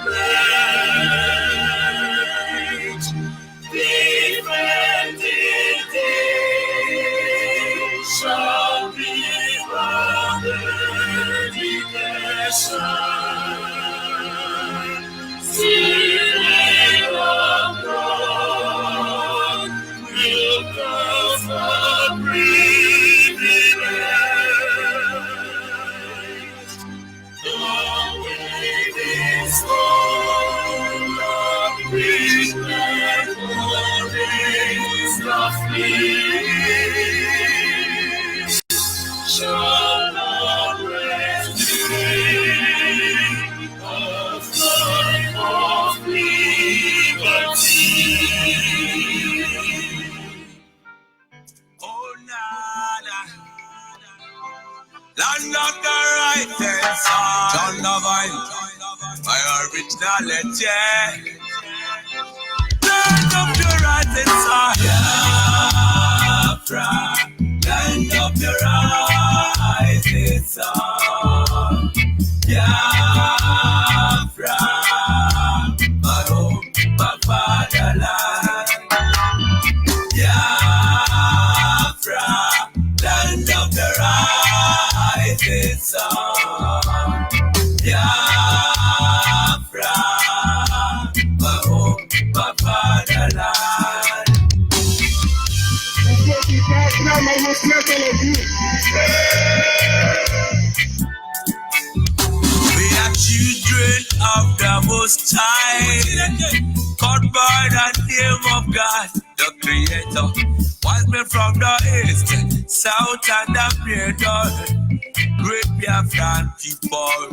great, defending thee shall be honored in nation. Stealing of God will cause a privilege. Away this all of which my glories of fleet shall not rest of life of liberty. Oh, nada. Land of the right hand side, John Lovine, my originality. Land of the right hand side, Biafra. Land of the right hand side, Biafra. My home, my fatherland. Biafra, land of the rising sun. Biafra, my home, my fatherland. We are children of the Most High, called by the name of God, the Creator. Wise men from the east, south, and the middle, great Biafran people.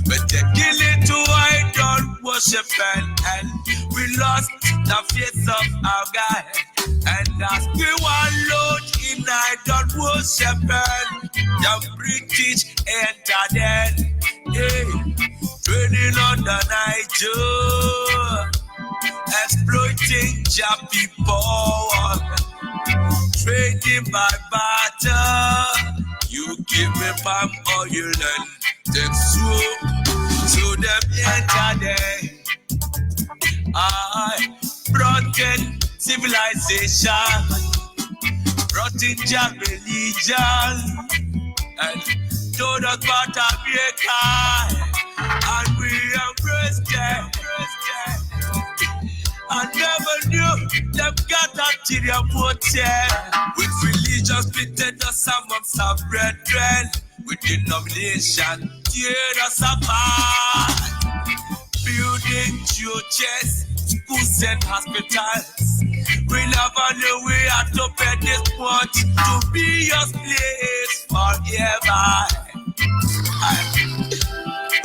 But they kill it to idol worship and we lost the face of our God. And as we were load in idol worship, the British entered in, training on the Niger, exploiting your people, trading by barter. You give me palm oil and take soup, so them enter there. I brought in civilization, brought in your religion, and told us about America, and we embraced them. I never knew them got ulterior motive. With religion splitted us amongst our brethren, with denomination tear us apart. Building churches, schools and hospitals. We never knew we had to pay this much to be your place forever.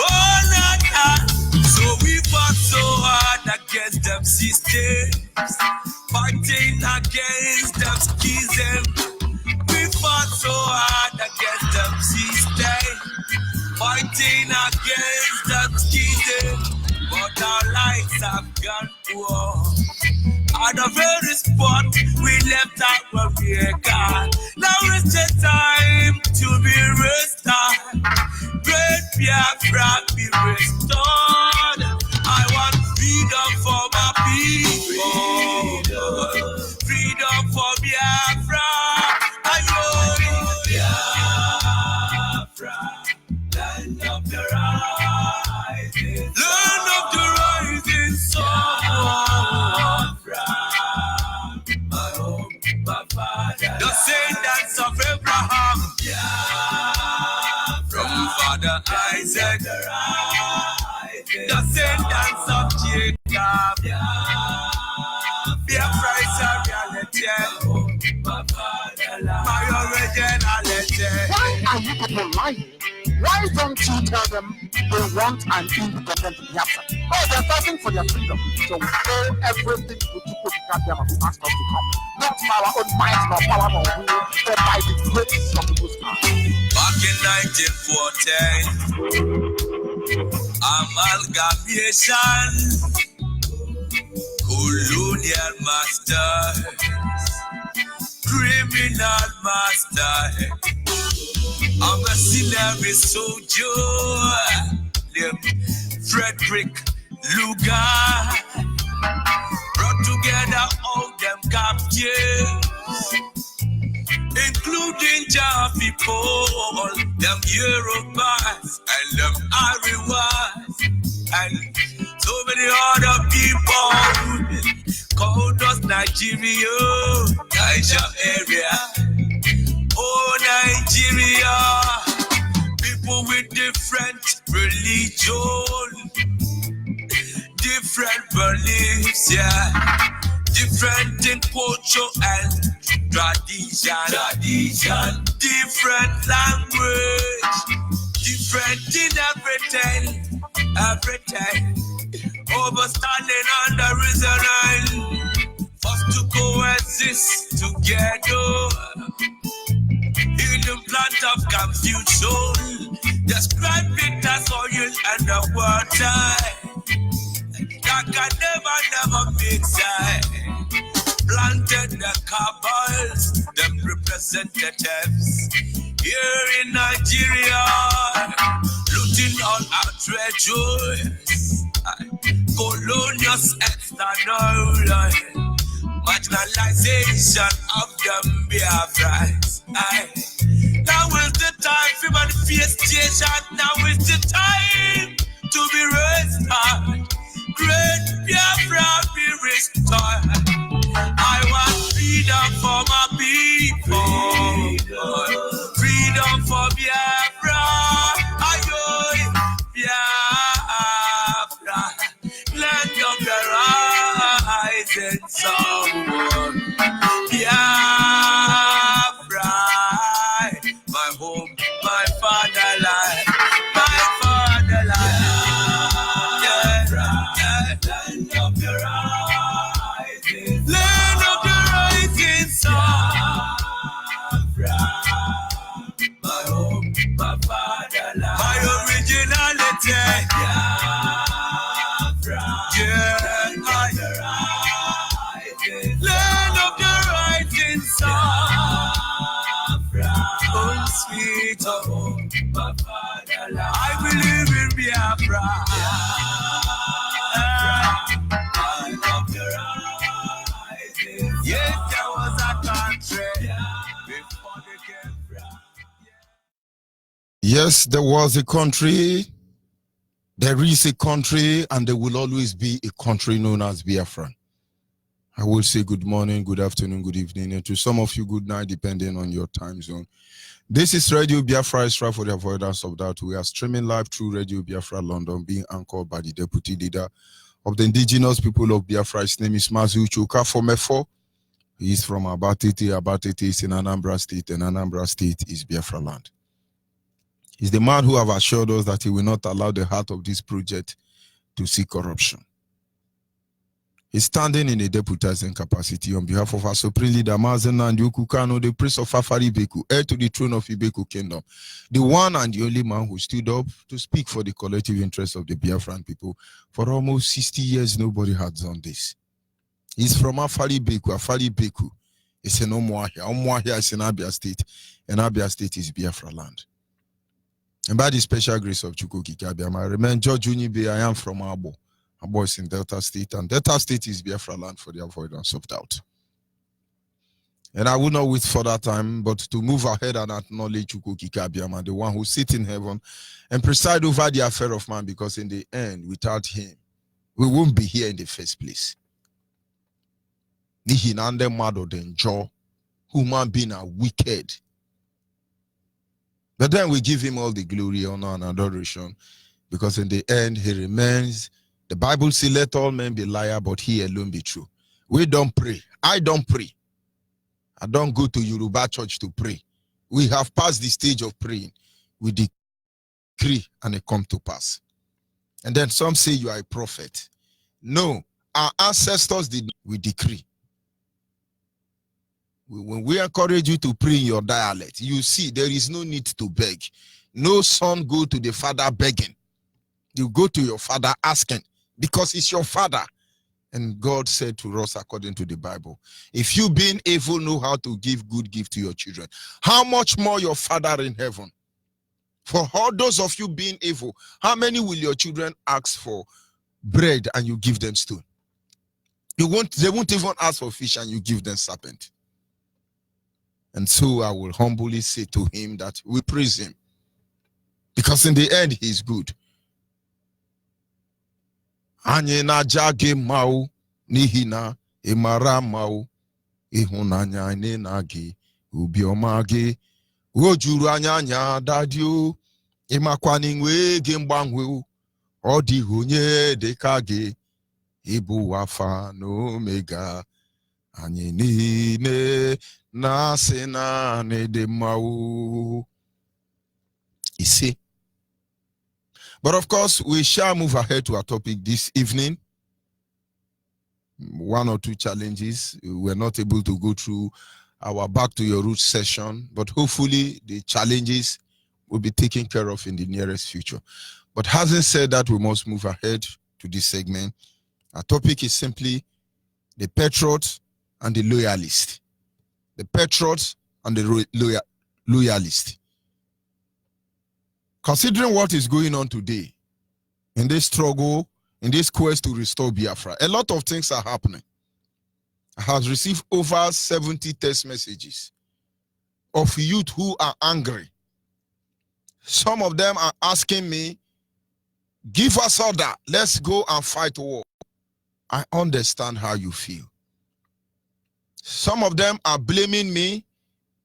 Oh, Nana. So we fought so hard against them systems, fighting against them schisms. We fought so hard against them systems, fighting against them schisms. But our lives have gone poor. At the very spot we left out where we got. Now it's the time to be restored. Great Biafra be restored. I want freedom for my people. Freedom for Biafra. Biafra, land of the rising sun. Land of the rising sun. My home, my father. The descendants of Abraham. From Father Isaac. Descendants of Jacob. Biafra is a reality. My originality. Why are you people lying? Why don't you tell them they want an independent Biafra? Oh, they're fighting for their freedom. So we owe everything to people to Biafra who asked us to come. Not by our own might, nor power, nor will, but by the grace of the Most High. Back in 1914, amalgamation, colonial masters, criminal masters. I'm a mercenary soldier, them Frederick Lugar brought together all them captives, including Jaffe people, them Yorubas and them Ariwas, and so many other people called us Nigeria, Niger area. Oh, Nigeria, people with different religion, different beliefs, yeah, different in culture and tradition, different language, different in everything, overstanding on the reason forced to coexist together in the plant of confusion. Describe it as oil and the water that can never mix. Planted the cabals, them representatives here in Nigeria, looting all our treasures, colonial external marginalization of them Biafras. Now is the time for manifestation. Now is the time to be restored. Great Biafra be restored. I want freedom for my people. Freedom for Biafra. Ayoy, Biafra. Land of the rising sun. Biafra. My home, my fatherland. My fatherland. Land of the rising sun. Land of the rising sun. My home, my fatherland. My originality. Yeah, land of the rising sun. Oh, sweet home, my fatherland. I believe in Biafra. Yes, there was a country before the Biafra. Yes, there was a country, there is a country, and there will always be a country known as Biafra. I will say good morning, good afternoon, good evening, and to some of you, good night, depending on your time zone. This is Radio Biafra, Extra for the avoidance of doubt. We are streaming live through Radio Biafra London, being anchored by the Deputy Leader of the indigenous people of Biafra. His name is Mazu Chuka from Efo. He is from Abatete. Abatete is in Anambra State, and Anambra State is Biafra land. He's the man who have assured us that he will not allow the heart of this project to see corruption. He's standing in a deputizing capacity on behalf of our Supreme Leader Mazen and Yukukano, the priest of Afari Beku, heir to the throne of Ibeku Kingdom, the one and the only man who stood up to speak for the collective interest of the Biafran people. For almost 60 years, nobody had done this. He's from Afari Beku. Afari Beku is in Omuahia. Omuahia is in Abia State, and Abia State is Biafra land. And by the special grace of Chukwuka Abiama, I remain George Onyibe. I am from Abo. Abo is in Delta State, and Delta State is Biafra land for the avoidance of doubt. And I will not wait for that time, but to move ahead and acknowledge Chukwuka Abiama, the one who sits in heaven and preside over the affair of man, because in the end, without him, we won't be here in the first place. Nihinande mado denjo, human being are wicked. But then we give him all the glory, honor, and adoration, because in the end, he remains. The Bible says, let all men be liars, but he alone be true. We don't pray. I don't pray. I don't go to Yoruba church to pray. We have passed the stage of praying. We decree and it come to pass. And then some say you are a prophet. No, our ancestors did. We decree. When we encourage you to pray in your dialect, you see there is no need to beg. No son go to the father begging. You go to your father asking, because it's your father. And God said to us, according to the Bible, if you being evil know how to give good gift to your children, how much more your Father in heaven For all those of you being evil, how many will your children ask for bread and you give them stone? They won't even ask for fish and you give them serpent. And so I will humbly say to him that we praise him, because in the end he is good. Anyị na-aja gị mma n'ihi na ị mara mma ịhụnanya anyị na gị obiọma gị o juru anya dadị o ịmakwa n'inwe gị mgbanwe ọ dịghị onye dịka gị ịbụ Alpha na Omega anyị niile na-asị naanị dị mma o. You see? But of course, we shall move ahead to our topic this evening. One or two challenges. We were not able to go through our Back to Your Roots session, but hopefully the challenges will be taken care of in the nearest future. But having said that, we must move ahead to this segment. Our topic is simply the Patriots and the Loyalists. The Patriots and the Loyalists. Considering what is going on today in this struggle, in this quest to restore Biafra, a lot of things are happening. I have received over 70 text messages of youth who are angry. Some of them are asking me, give us order, let's go and fight war. I understand how you feel. Some of them are blaming me.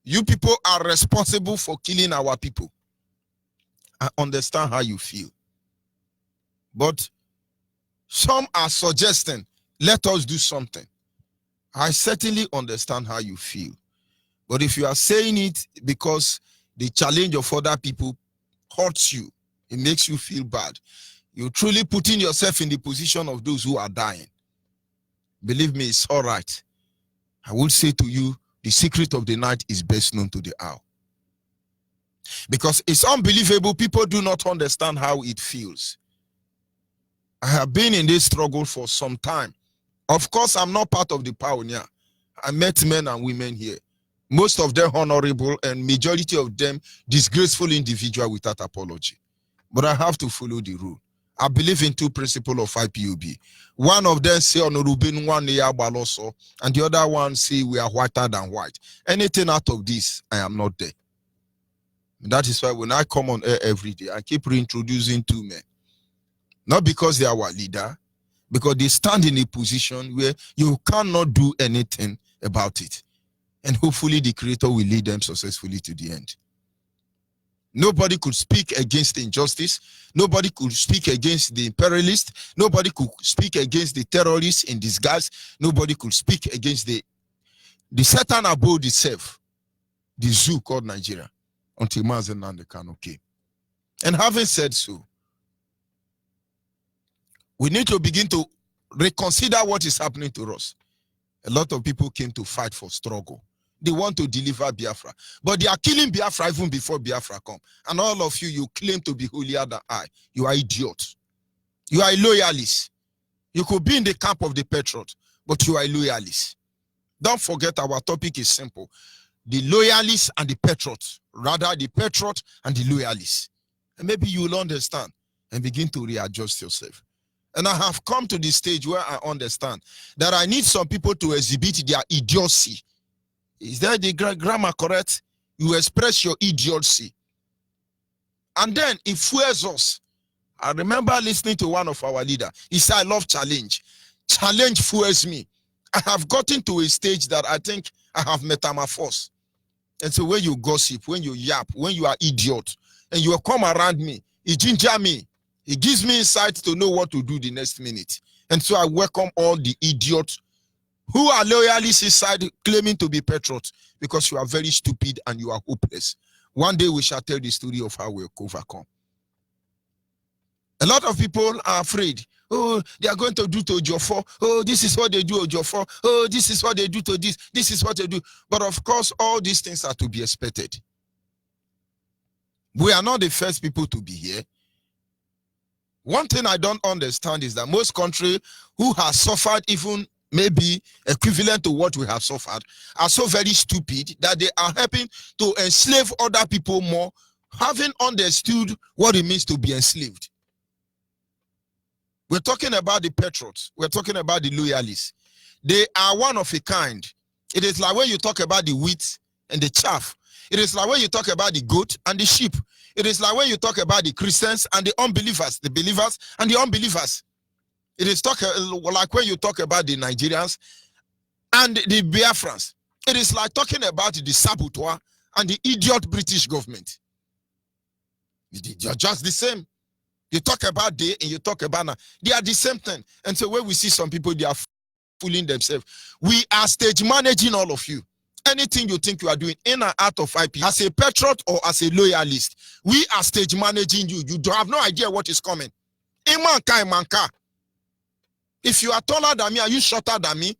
You people are responsible for killing our people. I understand how you feel. But some are suggesting, let us do something. I certainly understand how you feel. But if you are saying it because the challenge of other people hurts you, it makes you feel bad, you're truly putting yourself in the position of those who are dying. Believe me, it's all right. I will say to you, the secret of the night is best known to the owl. Because it's unbelievable, people do not understand how it feels. I have been in this struggle for some time. Of course, I'm not part of the pioneer. I met men and women here. Most of them honorable and majority of them disgraceful individual without apology. But I have to follow the rule. I believe in two principles of IPOB. One of them say Honorubin one baloso, and the other one say we are whiter than white. Anything out of this, I am not there. That is why when I come on air every day, I keep reintroducing two men. Not because they are our leader, because they stand in a position where you cannot do anything about it. And hopefully the Creator will lead them successfully to the end. Nobody could speak against injustice. Nobody could speak against the imperialists. Nobody could speak against the terrorists in disguise. Nobody could speak against the Satan abode itself, the zoo called Nigeria, until Mazen and the Kano came. And having said so, we need to begin to reconsider what is happening to us. A lot of people came to fight for struggle. They want to deliver Biafra. But they are killing Biafra even before Biafra come. And all of you, you claim to be holier than I. You are idiots. You are a loyalist. You could be in the camp of the Patriots, but you are a loyalist. Don't forget, our topic is simple. The loyalists and the Patriots. Rather, the Patriots and the loyalists. And maybe you will understand and begin to readjust yourself. And I have come to the stage where I understand that I need some people to exhibit their idiocy. Is that the grammar correct? You express your idiocy. And then it fuels us. I remember listening to one of our leaders. He said, I love challenge. Challenge fuels me. I have gotten to a stage that I think I have metamorphosed. And so when you gossip, when you yap, when you are idiot, and you come around me, it ginger me. It gives me insight to know what to do the next minute. And so I welcome all the idiots who are loyalists inside claiming to be patriots, because you are very stupid and you are hopeless. One day we shall tell the story of how we overcome. A lot of people are afraid. Oh, they are going to do to Ojofo. Oh, this is what they do to Ojofo. Oh, this is what they do to this. This is what they do. But of course, all these things are to be expected. We are not the first people to be here. One thing I don't understand is that most countries who have suffered even maybe equivalent to what we have suffered are so very stupid that they are helping to enslave other people more having understood what it means to be enslaved. We're talking about the patriots. We're talking about the loyalists. They are one of a kind. It is like when you talk about the wheat and the chaff. It is like when you talk about the goat and the sheep. It is like when you talk about the Christians and the unbelievers, the believers and the unbelievers. It is like when you talk about the Nigerians and the Biafrans. It is like talking about the saboteur and the idiot British government. You're just the same. You talk about they and you talk about now. They are the same thing. And so when we see some people, they are fooling themselves. We are stage managing all of you. Anything you think you are doing in and out of IP, as a patriot or as a loyalist, we are stage managing you. You don't have no idea what is coming. Imanka. If you are taller than me, are you shorter than me?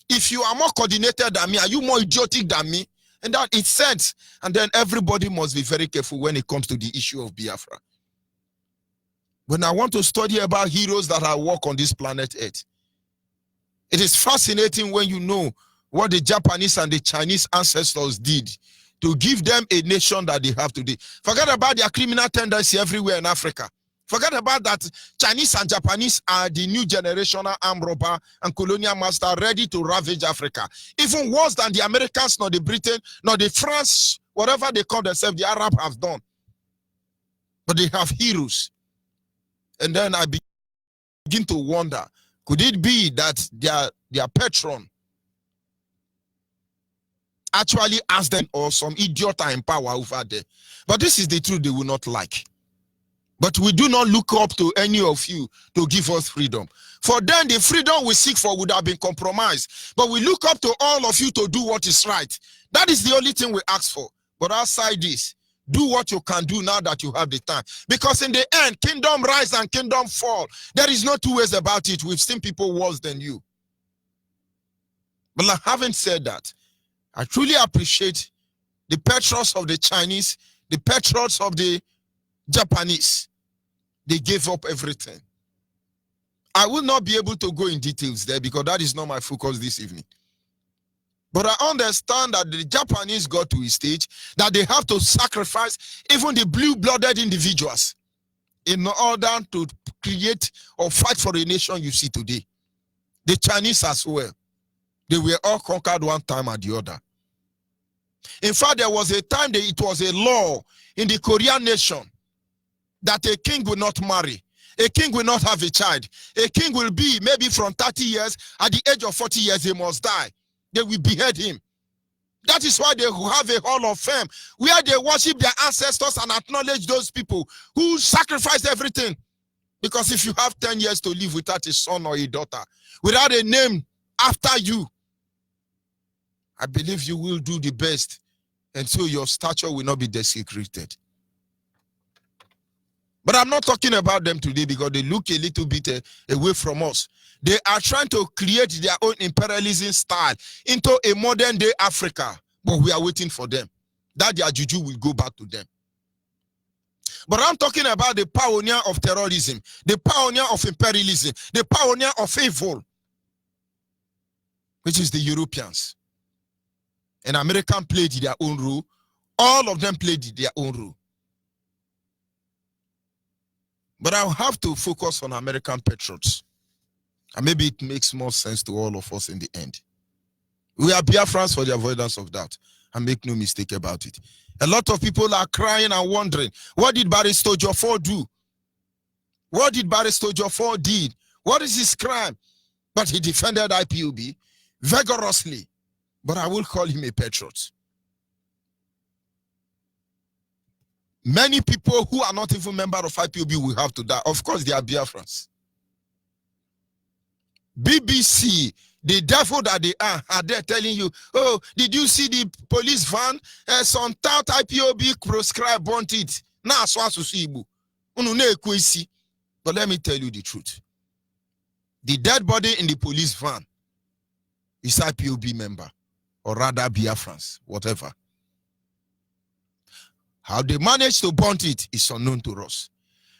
If you are more coordinated than me, are you more idiotic than me? And that it says. And then everybody must be very careful when it comes to the issue of Biafra. When I want to study about heroes that have walked on this planet Earth, it is fascinating when you know what the Japanese and the Chinese ancestors did to give them a nation that they have today. Forget about their criminal tendency everywhere in Africa. Forget about that. Chinese and Japanese are the new generational armed robber and colonial master ready to ravage Africa. Even worse than the Americans, nor the Britain, nor the France, whatever they call themselves, the Arab have done. But they have heroes. And then I begin to wonder, could it be that their patron actually asked them, or some idiot are in power over there? But this is the truth they will not like. But we do not look up to any of you to give us freedom. For then the freedom we seek for would have been compromised. But we look up to all of you to do what is right. That is the only thing we ask for. But outside this, do what you can do now that you have the time. Because in the end, kingdom rise and kingdom fall. There is no two ways about it. We've seen people worse than you. But having said that, I truly appreciate the patriots of the Chinese, the patriots of the Japanese. They gave up everything. I will not be able to go in details there because that is not my focus this evening. But I understand that the Japanese got to a stage that they have to sacrifice even the blue-blooded individuals in order to create or fight for a nation you see today. The Chinese as well. They were all conquered one time or the other. In fact, there was a time that it was a law in the Korean nation that a king will not marry. A king will not have a child. A king will be maybe from 30 years. At the age of 40 years, he must die. They will behead him. That is why they have a hall of fame where they worship their ancestors and acknowledge those people who sacrificed everything. Because if you have 10 years to live without a son or a daughter, without a name after you, I believe you will do the best, and so your stature will not be desecrated. But I'm not talking about them today because they look a little bit away from us. They are trying to create their own imperialism style into a modern day Africa, but we are waiting for them. That their juju will go back to them. But I'm talking about the pioneer of terrorism, the pioneer of imperialism, the pioneer of evil, which is the Europeans. And Americans played their own role. All of them played their own role. But I'll have to focus on American patriots. And maybe it makes more sense to all of us in the end. We are Biafrans for the avoidance of doubt. And make no mistake about it. A lot of people are crying and wondering, what did Barrister Jofor do? What did Barrister Jofor did? What is his crime? But he defended IPOB vigorously. But I will call him a patriot. Many people who are not even members of IPOB will have to die. Of course, they are Biafrans. BBC, the devil that they are there telling you, oh, did you see the police van? Some tout IPOB proscribe burnt it. But let me tell you the truth. The dead body in the police van is IPOB member, or rather Biafrans, whatever. How they managed to burn it is unknown to us.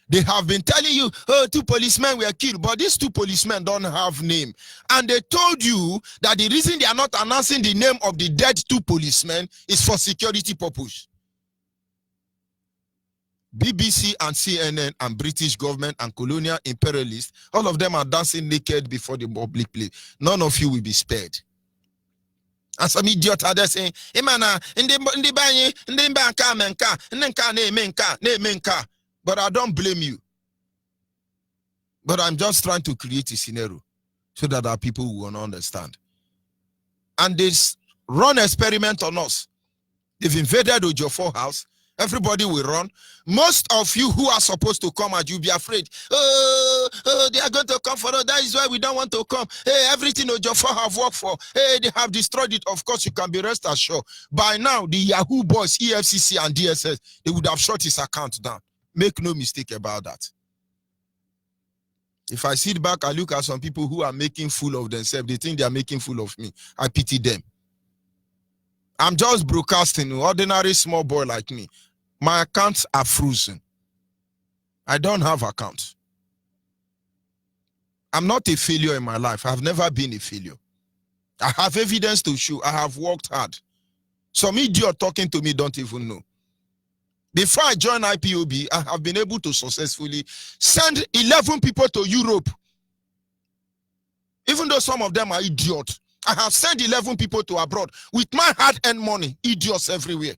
They have been telling you, oh, 2 policemen were killed, but these 2 policemen don't have name. And they told you that the reason they are not announcing the name of the dead 2 policemen is for security purpose. BBC and CNN and British government and colonial imperialists, all of them are dancing naked before the public place. None of you will be spared. And some idiot are there saying, but I don't blame you. But I'm just trying to create a scenario so that our people will understand. And this run experiment on us. They've invaded Ojofor house. Everybody will run. Most of you who are supposed to come and you'll be afraid. Oh, they are going to come for us. That is why we don't want to come. Hey, everything Ojofor have worked for. Hey, they have destroyed it. Of course, you can be rest assured. By now, the Yahoo boys, EFCC and DSS, they would have shut his account down. Make no mistake about that. If I sit back, I look at some people who are making fool of themselves. They think they are making fool of me. I pity them. I'm just broadcasting, ordinary small boy like me. My accounts are frozen. I don't have accounts. I'm not a failure in my life. I've never been a failure. I have evidence to show. I have worked hard. Some idiot talking to me don't even know. Before I joined IPOB, I have been able to successfully send 11 people to Europe. Even though some of them are idiots. I have sent 11 people to abroad with my hard-earned money. Idiots everywhere.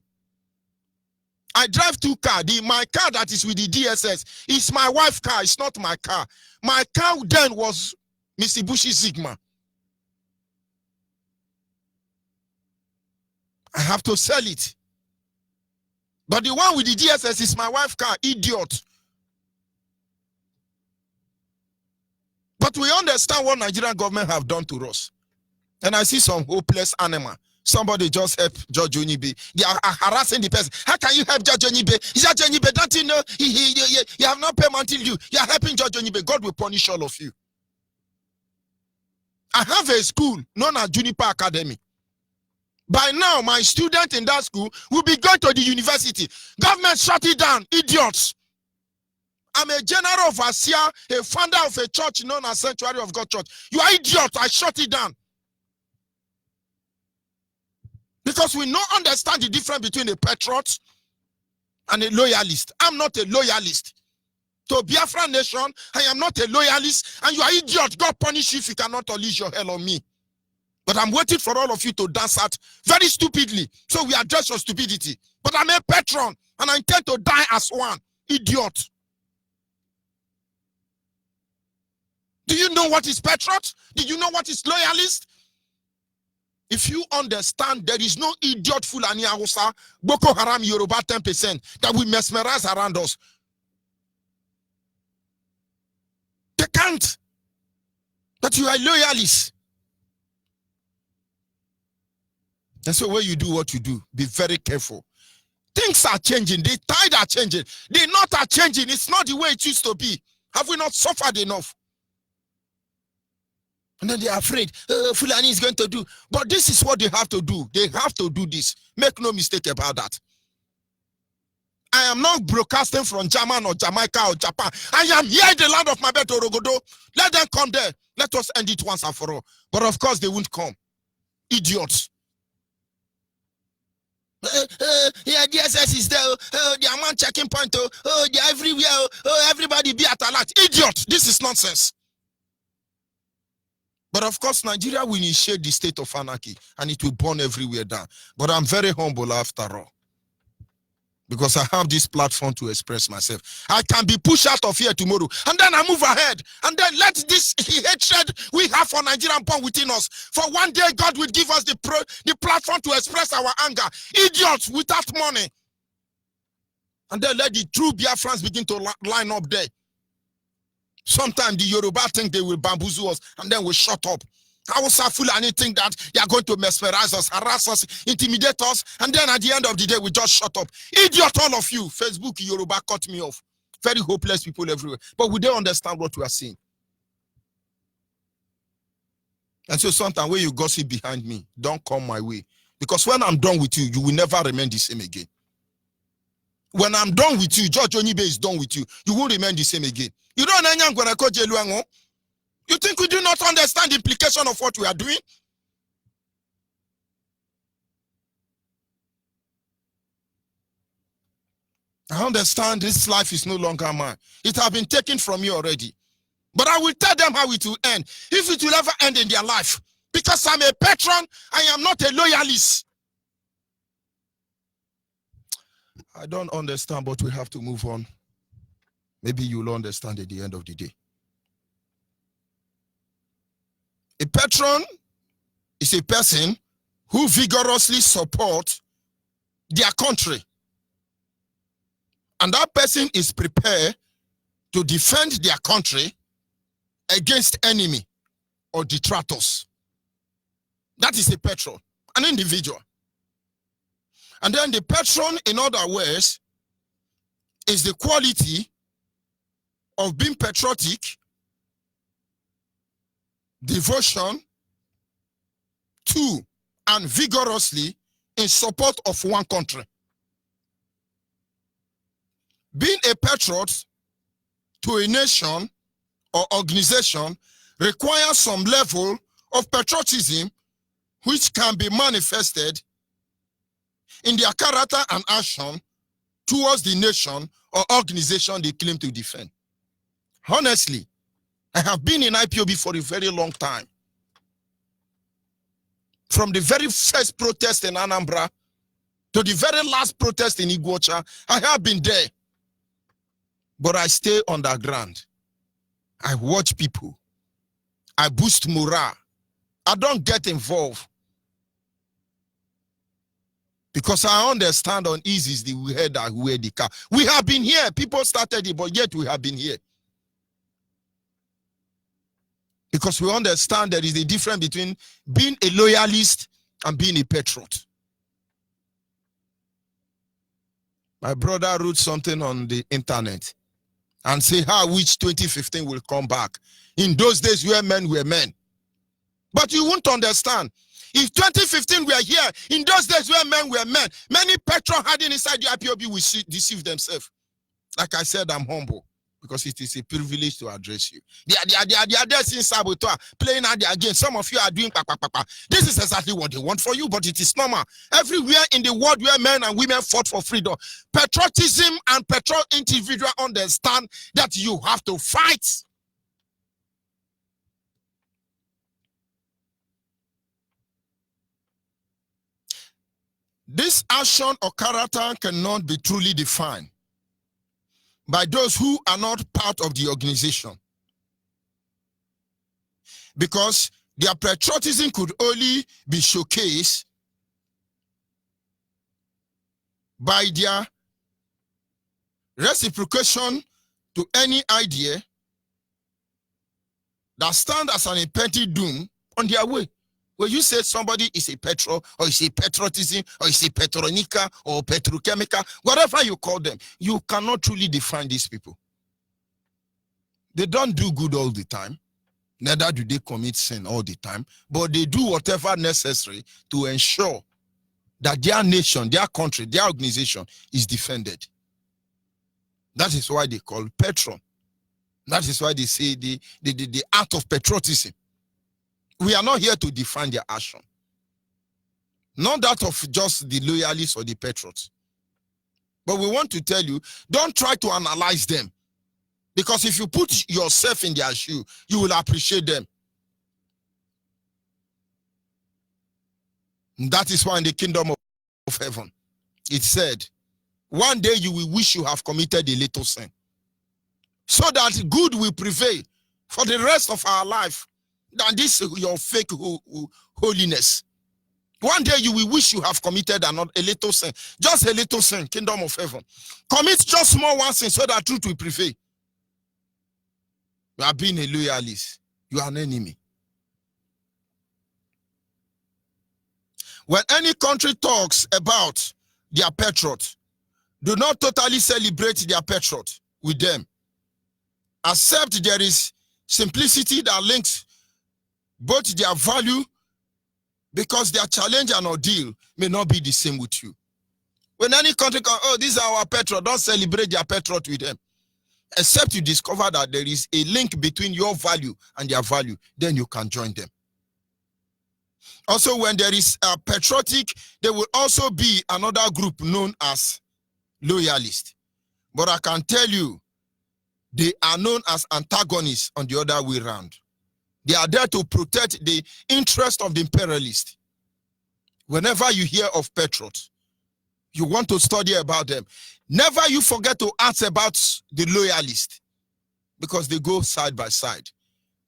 I drive 2 cars. My car that is with the DSS is my wife's car. It's not my car. My car then was Mitsubishi Sigma. I have to sell it. But the one with the DSS is my wife's car. Idiot. But we understand what Nigerian government have done to us. And I see some hopeless animal. Somebody just help Judge Onyibe. They are harassing the person. How can you help Judge Onyibe? Judge Onyibe, don't you know? You have not paid until you are helping Judge Onyibe. God will punish all of you. I have a school known as Juniper Academy. By now, my student in that school will be going to the university. Government shut it down. Idiots. I'm a general overseer, a founder of a church known as Sanctuary of God Church. You are idiot. I shut it down. Because we don't understand the difference between a patriot and a loyalist. I'm not a loyalist. To Biafra nation, I am not a loyalist. And you are idiot. God punish you if you cannot unleash your hell on me. But I'm waiting for all of you to dance out very stupidly. So we address your stupidity. But I'm a patron and I intend to die as one. Idiot. Do you know what is patriot? Do you know what is loyalist? If you understand, there is no idiot Fulani Hausa, Boko Haram Yoruba 10% that will mesmerize around us. They can't. But you are loyalists. And so when you do what you do, be very careful. Things are changing. The tide are changing. The knot are changing. It's not the way it used to be. Have we not suffered enough? And then they are afraid, Fulani is going to do. But this is what they have to do. They have to do this. Make no mistake about that. I am not broadcasting from Germany or Jamaica or Japan. I am here in the land of my bed, Orogodo. Let them come there. Let us end it once and for all. But of course, they won't come. Idiots. Yeah, DSS is there. They are man checking point. They are everywhere. Everybody be at alert. Idiot. This is nonsense. But of course, Nigeria will initiate the state of anarchy and it will burn everywhere down. But I'm very humble after all. Because I have this platform to express myself. I can be pushed out of here tomorrow. And then I move ahead. And then let this hatred we have for Nigerian born within us. For one day, God will give us the platform to express our anger. Idiots without money. And then let the true Biafrans begin to line up there. Sometimes the Yoruba think they will bamboozle us and then we shut up. Hausa Fulani think that they are going to mesmerize us, harass us, intimidate us, and then at the end of the day we just shut up. Idiot all of you. Facebook Yoruba cut me off. Very hopeless people everywhere. But we don't understand what we are seeing. And so sometimes when you gossip behind me, don't come my way. Because when I'm done with you, you will never remain the same again. When I'm done with you, Judge Onyibe is done with you, you won't remain the same again. You don't know. You think we do not understand the implication of what we are doing? I understand this life is no longer mine. It has been taken from you already. But I will tell them how it will end, if it will ever end in their life. Because I'm a patron, I am not a loyalist. I don't understand, but we have to move on. Maybe you'll understand at the end of the day. A patron is a person who vigorously supports their country. And that person is prepared to defend their country against enemy or detractors. That is a patron, an individual. And then the patron, in other words, is the quality of being patriotic, devotion to and vigorously in support of one country. Being a patriot to a nation or organization requires some level of patriotism which can be manifested in their character and action towards the nation or organization they claim to defend. Honestly, I have been in IPOB for a very long time. From the very first protest in Anambra to the very last protest in Iguacha, I have been there. But I stay underground. I watch people. I boost morale. I don't get involved. Because I understand uneasy is the head that wear the car. We have been here. People started it, but yet we have been here. Because we understand there is a difference between being a loyalist and being a patriot. My brother wrote something on the internet and say how which 2015 will come back. In those days where men were men. But you won't understand. If 2015 were here, in those days where men were men, many patrons hiding inside the IPOB will deceive themselves. Like I said, I'm humble because it is a privilege to address you. They are there since saboteur, playing at their game. Some of you are doing This is exactly what they want for you, but it is normal. Everywhere in the world where men and women fought for freedom, patriotism and patriot individual understand that you have to fight. This action or character cannot be truly defined by those who are not part of the organization, because their patriotism could only be showcased by their reciprocation to any idea that stands as an impending doom on their way. When you say somebody is a petro, or is a patriotism, or is a petronica, or petrochemical, whatever you call them, you cannot truly define these people. They don't do good all the time. Neither do they commit sin all the time. But they do whatever necessary to ensure that their nation, their country, their organization is defended. That is why they call patron. That is why they say the art of patriotism. We are not here to define their action. Not that of just the loyalists or the patriots. But we want to tell you, don't try to analyze them. Because if you put yourself in their shoe, you will appreciate them. And that is why in the kingdom of heaven, it said, one day you will wish you have committed a little sin, so that good will prevail for the rest of our life. Than this your fake holiness. One day you will wish you have committed a little sin. Just a little sin, kingdom of heaven. Commit just small one sin so that truth will prevail. You are being a loyalist. You are an enemy. When any country talks about their patriot, do not totally celebrate their patriot with them. Accept there is simplicity that links both their value, because their challenge and ordeal may not be the same with you. When any country comes, oh, these are our patriot, don't celebrate their patriot with them. Except you discover that there is a link between your value and their value, then you can join them. Also, when there is a patriotic, there will also be another group known as loyalist. But I can tell you, they are known as antagonists on the other way around. They are there to protect the interest of the imperialist. Whenever you hear of patriots, you want to study about them. Never you forget to ask about the loyalists, because they go side by side.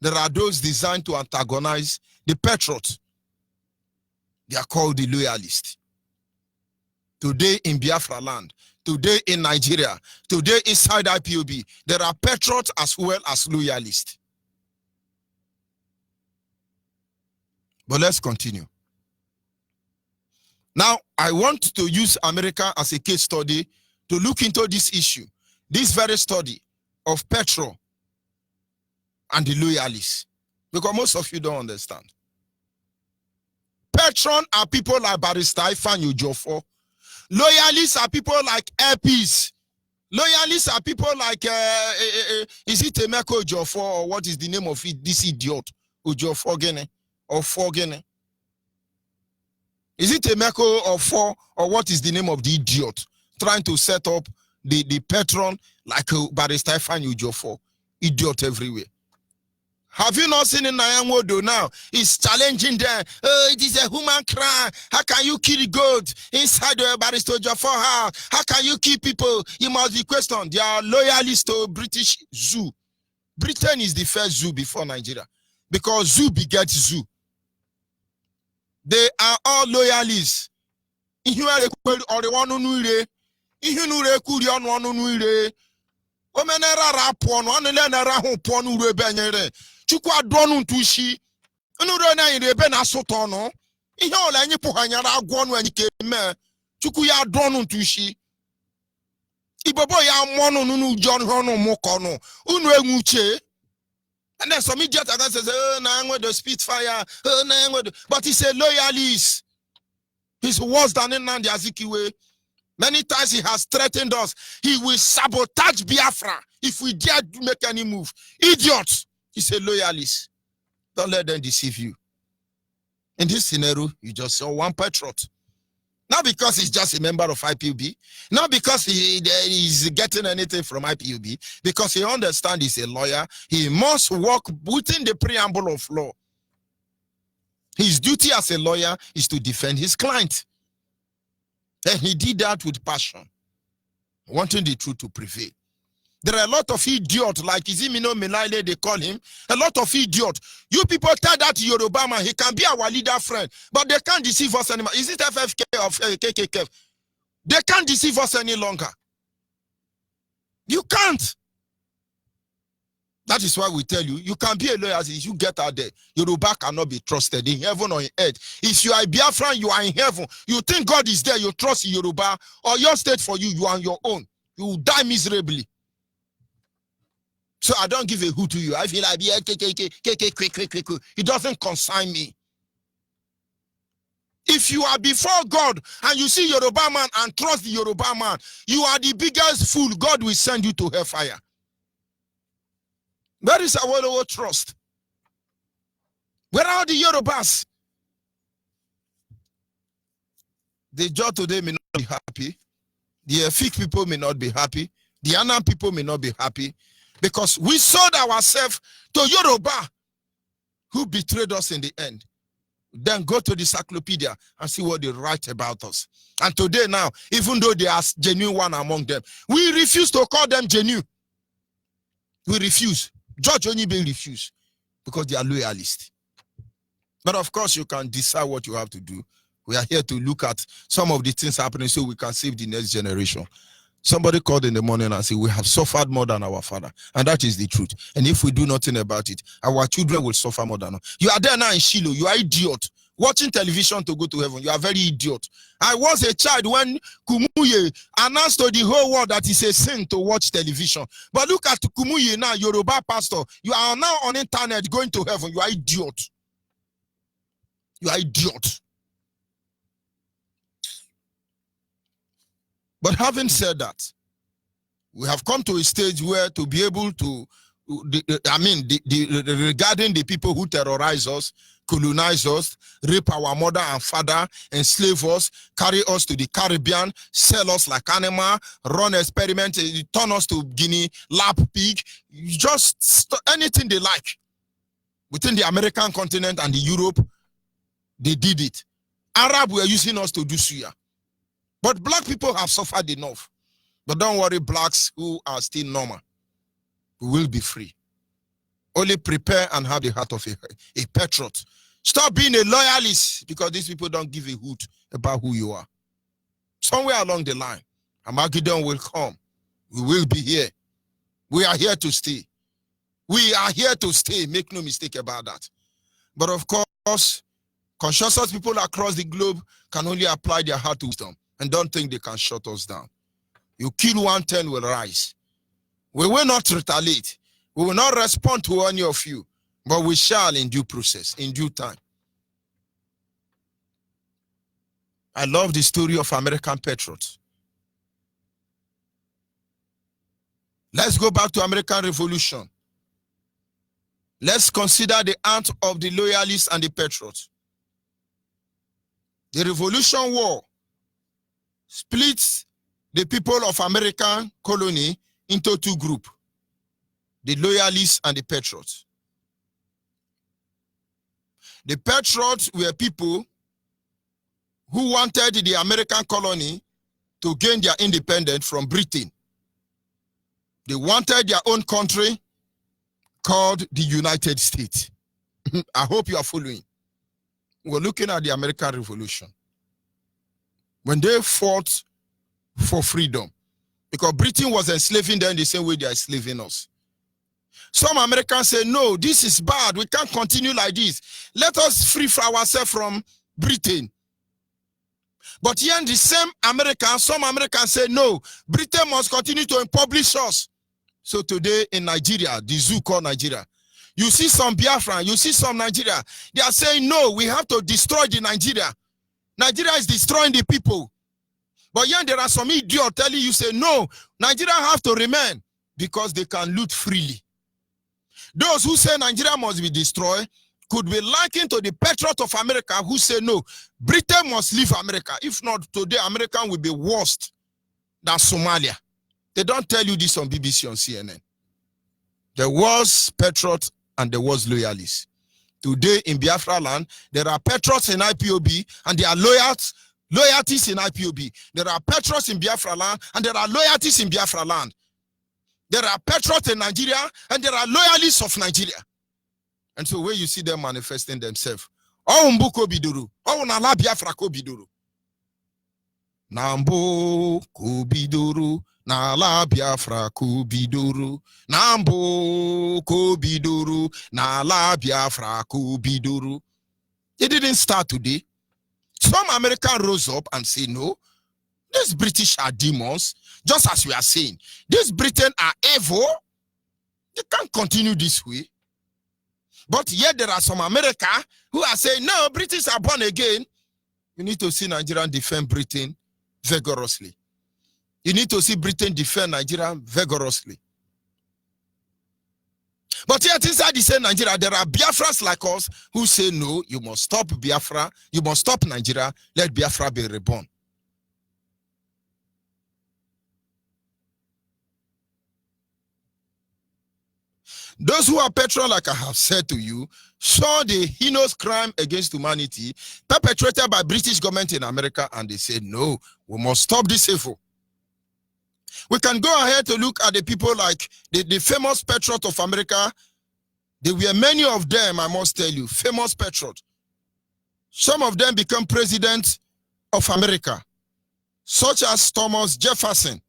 There are those designed to antagonize the patriots. They are called the loyalists. Today in Biafra land, today in Nigeria, today inside IPOB, there are patriots as well as loyalists. But let's continue. Now, I want to use America as a case study to look into this issue, this very study of petrol and the loyalists, because most of you don't understand. Patron are people like Barrister Ifanyu Jofo. Loyalists are people like LPs. Loyalists are people like, is it Emeko Jofo, or what is the name of it, this idiot? Ujofogene or Fogene? Is it Emeko or For, or what is the name of the idiot trying to set up the patron like Barrister Ifanyu Jofo? Idiot everywhere. Have you not seen in Nyanwodo now? He's challenging them. Oh, it is a human crime. How can you kill goat inside the Barrister Jofo house? How can you kill people? You must be questioned. They are loyalists to British zoo. Britain is the first zoo before Nigeria, because zoo begets zoo. They are all loyalists. Omenera rapon wanelera ho pon ure benyere chukwu adonu ntushi nure na ire be na sotono ihe ola anyi pohanyara agwo nu anyi keme chukwu ya adonu ntushi ibobo ya monu nunu john hono mokono unu enwuche. And then some idiot again says, oh, na enwe the Spitfire, oh, na enwe, but he's a loyalist. He's worse than Nnamdi Azikiwe. Many times he has threatened us. He will sabotage Biafra if we dare to make any move. Idiot. He's a loyalist. Don't let them deceive you. In this scenario, you just saw one patriot. Not because he's just a member of IPOB. Not because he's getting anything from IPOB. Because he understands he's a lawyer. He must work within the preamble of law. His duty as a lawyer is to defend his client. And he did that with passion, wanting the truth to prevail. There are a lot of idiots, like Izimino Melaile, they call him. A lot of idiots. You people tell that Yoruba man, he can be our leader friend, but they can't deceive us anymore. Is it FFK or KKK? They can't deceive us any longer. You can't. That is why we tell you, you can be a lawyer if you get out there. Yoruba cannot be trusted in heaven or in earth. If you are a Biafran, you are in heaven. You think God is there, you trust in Yoruba, or your state for you, you are on your own. You will die miserably. So I don't give a hoot to you. I feel like KKK. It doesn't concern me. If you are before God and you see Yoruba man and trust the Yoruba man, you are the biggest fool. God will send you to hellfire. Where is our trust? Where are the Yorubas? The Jaw today may not be happy. The Efik people may not be happy. The Anam people may not be happy. Because we sold ourselves to Yoruba, who betrayed us in the end. Then go to the encyclopedia and see what they write about us. And today now, even though they are genuine one among them, we refuse to call them genuine. We refuse. Judge Onyibe refuse because they are loyalists. But of course, you can decide what you have to do. We are here to look at some of the things happening so we can save the next generation. Somebody called in the morning and said, we have suffered more than our father. And that is the truth. And if we do nothing about it, our children will suffer more than us. You are there now in Shiloh. You are idiot. Watching television to go to heaven. You are very idiot. I was a child when Kumuye announced to the whole world that it's a sin to watch television. But look at Kumuye now, Yoruba pastor. You are now on internet going to heaven. You are idiot. You are idiot. But having said that, we have come to a stage where to be able to, regarding the people who terrorize us, colonize us, rape our mother and father, enslave us, carry us to the Caribbean, sell us like animal, run experiments, turn us to guinea, lap pig, just anything they like. Within the American continent and the Europe, they did it. Arab were using us to do suya. But black people have suffered enough. But don't worry, blacks who are still normal, we will be free. Only prepare and have the heart of a patriot. Stop being a loyalist, because these people don't give a hoot about who you are. Somewhere along the line, Armageddon will come. We will be here. We are here to stay. We are here to stay. Make no mistake about that. But of course, conscious people across the globe can only apply their heart to wisdom and don't think they can shut us down. You kill 110 will rise. We will not retaliate. We will not respond to any of you, but we shall in due process, in due time. I love the story of American patriots. Let's go back to American Revolution. Let's consider the ant of the loyalists and the patriots. The Revolution War splits the people of American colony into two groups, the loyalists and the patriots. The patriots were people who wanted the American colony to gain their independence from Britain. They wanted their own country called the United States. I hope you are following. We're looking at the American Revolution. When they fought for freedom, because Britain was enslaving them the same way they are enslaving us. Some Americans say, no, this is bad. We can't continue like this. Let us free ourselves from Britain. But here in the same America, some Americans say, no, Britain must continue to impoverish us. So today in Nigeria, the zoo called Nigeria, you see some Biafra, you see some Nigeria. They are saying, no, we have to destroy the Nigeria. Nigeria is destroying the people. But here there are some idiots telling you, say, no, Nigeria have to remain because they can loot freely. Those who say Nigeria must be destroyed could be likened to the patriot of America who say, no, Britain must leave America. If not, today America will be worse than Somalia. They don't tell you this on BBC, on CNN. There was patriot and there was loyalists. Today in Biafra land, there are patriots in IPOB and there are loyalties in IPOB. There are patriots in Biafra land and there are loyalties in Biafra land. There are patriots in Nigeria and there are loyalists of Nigeria. And so where you see them manifesting themselves, oh mbuko biduru, oh nala Biafra ko biduru. Nambo ko biduru, nala Biafra ko biduru. Nambo ko biduru, nala Biafra ko biduru. It didn't start today. Some Americans rose up and say, no, these British are demons, just as we are saying. These Britain are evil. They can't continue this way. But yet there are some America who are saying, no, British are born again. You need to see Nigeria defend Britain vigorously. You need to see Britain defend Nigeria vigorously. But yet inside the same Nigeria, there are Biafrans like us who say, no, you must stop Biafra, you must stop Nigeria, let Biafra be reborn. Those who are patriots, like I have said to you, saw the heinous crime against humanity perpetrated by British government in America, and they said, no, we must stop this evil. We can go ahead to look at the people like the famous patriot of America. There were many of them, I must tell you, famous patriots. Some of them become president of America, such as Thomas Jefferson,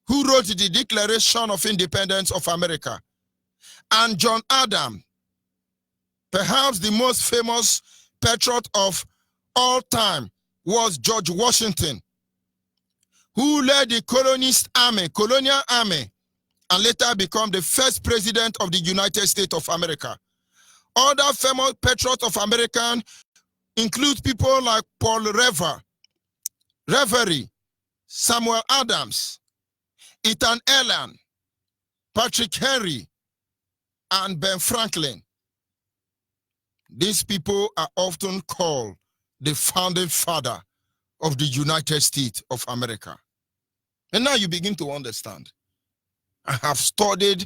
who wrote the Declaration of Independence of America, and John Adams, perhaps the most famous patriot of all time, was George Washington, who led the colonial army, and later became the first president of the United States of America. Other famous patriots of America include people like Paul Reverie, Samuel Adams, Ethan Allen, Patrick Henry, and Ben Franklin. These people are often called the founding father of the United States of America. And now you begin to understand. I have studied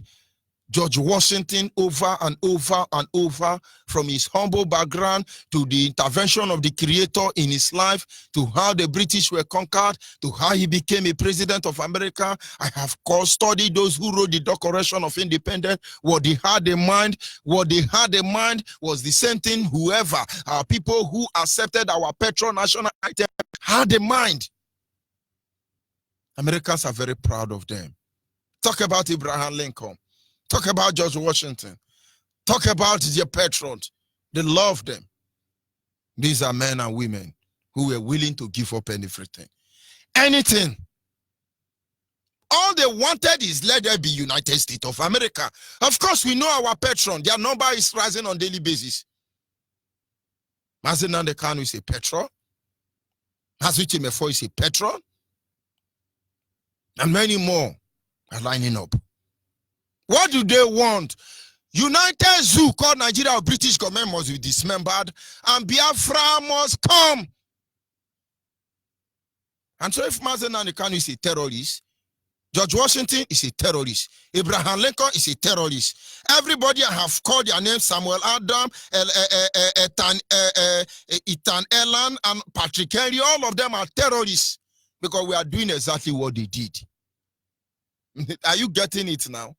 George Washington over and over and over, from his humble background to the intervention of the Creator in his life, to how the British were conquered, to how he became a president of America. I have studied those who wrote the Declaration of Independence. What they had in mind was the same thing whoever, people who accepted our petro-national item had in mind. Americans are very proud of them. Talk about Abraham Lincoln. Talk about George Washington. Talk about their patrons. They love them. These are men and women who were willing to give up everything. Anything. All they wanted is let there be United States of America. Of course, we know our patron. Their number is rising on a daily basis. Mazen Nnamdi Kanu is a patron. Azuchi Mefo is a patron. And many more are lining up. What do they want? United Zoo called Nigeria or British government must be dismembered, and Biafra must come. And so if Mazen Nnamdi Kanu is a terrorist, George Washington is a terrorist, Abraham Lincoln is a terrorist, everybody have called their name, Samuel Adam, Ethan Allen, and Patrick Henry, all of them are terrorists, because we are doing exactly what they did. Are you getting it now?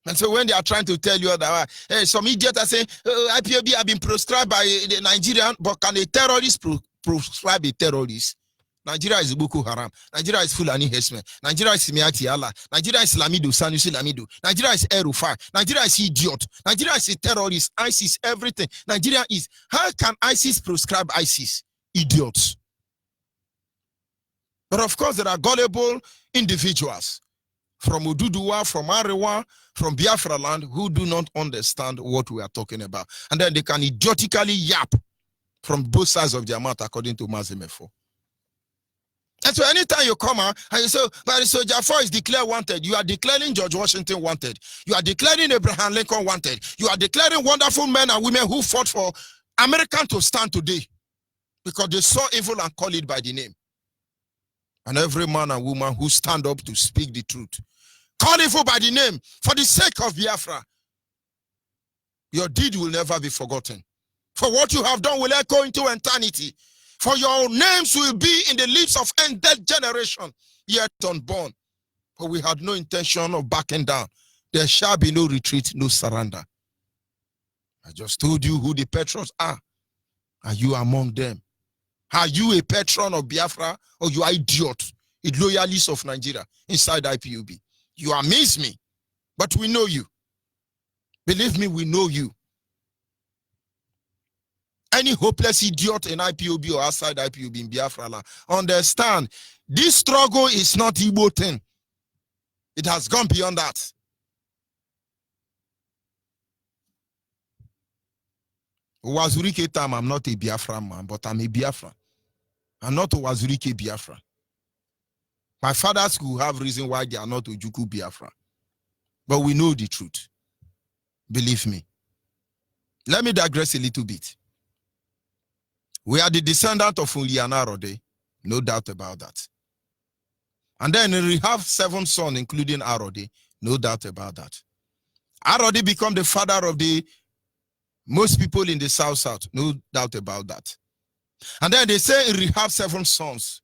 And so when they are trying to tell you that, hey, some idiot are saying, IPOB have been proscribed by the Nigerian, but can a terrorist proscribe a terrorist? Nigeria is Boko Haram. Nigeria is Fulani Hesman. Nigeria is Simiati Allah. Nigeria is Lamido, Sanusi Lamido. Nigeria is Erufai. Nigeria is idiot. Nigeria is a terrorist. ISIS, everything. Nigeria is, how can ISIS proscribe ISIS? Idiots. But of course, there are gullible individuals from Ududuwa, from Arewa, from Biafra land, who do not understand what we are talking about. And then they can idiotically yap from both sides of their mouth, according to Mazemefo. And so anytime you come out and you say, but so Jafar is declared wanted, you are declaring George Washington wanted. You are declaring Abraham Lincoln wanted. You are declaring wonderful men and women who fought for America to stand today, because they saw evil and call it by the name. And every man and woman who stand up to speak the truth, call evil by the name for the sake of Biafra, your deed will never be forgotten. For what you have done will echo into eternity. For your names will be in the lips of ended generation, yet unborn. For we had no intention of backing down. There shall be no retreat, no surrender. I just told you who the patrons are. Are you among them? Are you a patron of Biafra, or you are idiot, a loyalist of Nigeria inside IPOB? You amaze me, but we know you. Believe me, we know you. Any hopeless idiot in IPOB or outside IPOB in Biafra land, understand, this struggle is not Igbo thing. It has gone beyond that. Wazurike time, I'm not a Biafra man, but I'm a Biafra. I'm not a Wazurike Biafra. My fathers could have reason why they are not Ojuku Biafra. But we know the truth. Believe me. Let me digress a little bit. We are the descendant of Uliana Rode, no doubt about that. And then we have 7 sons, including Arode, no doubt about that. Arode became the father of the most people in the South, no doubt about that. And then they say we have 7 sons.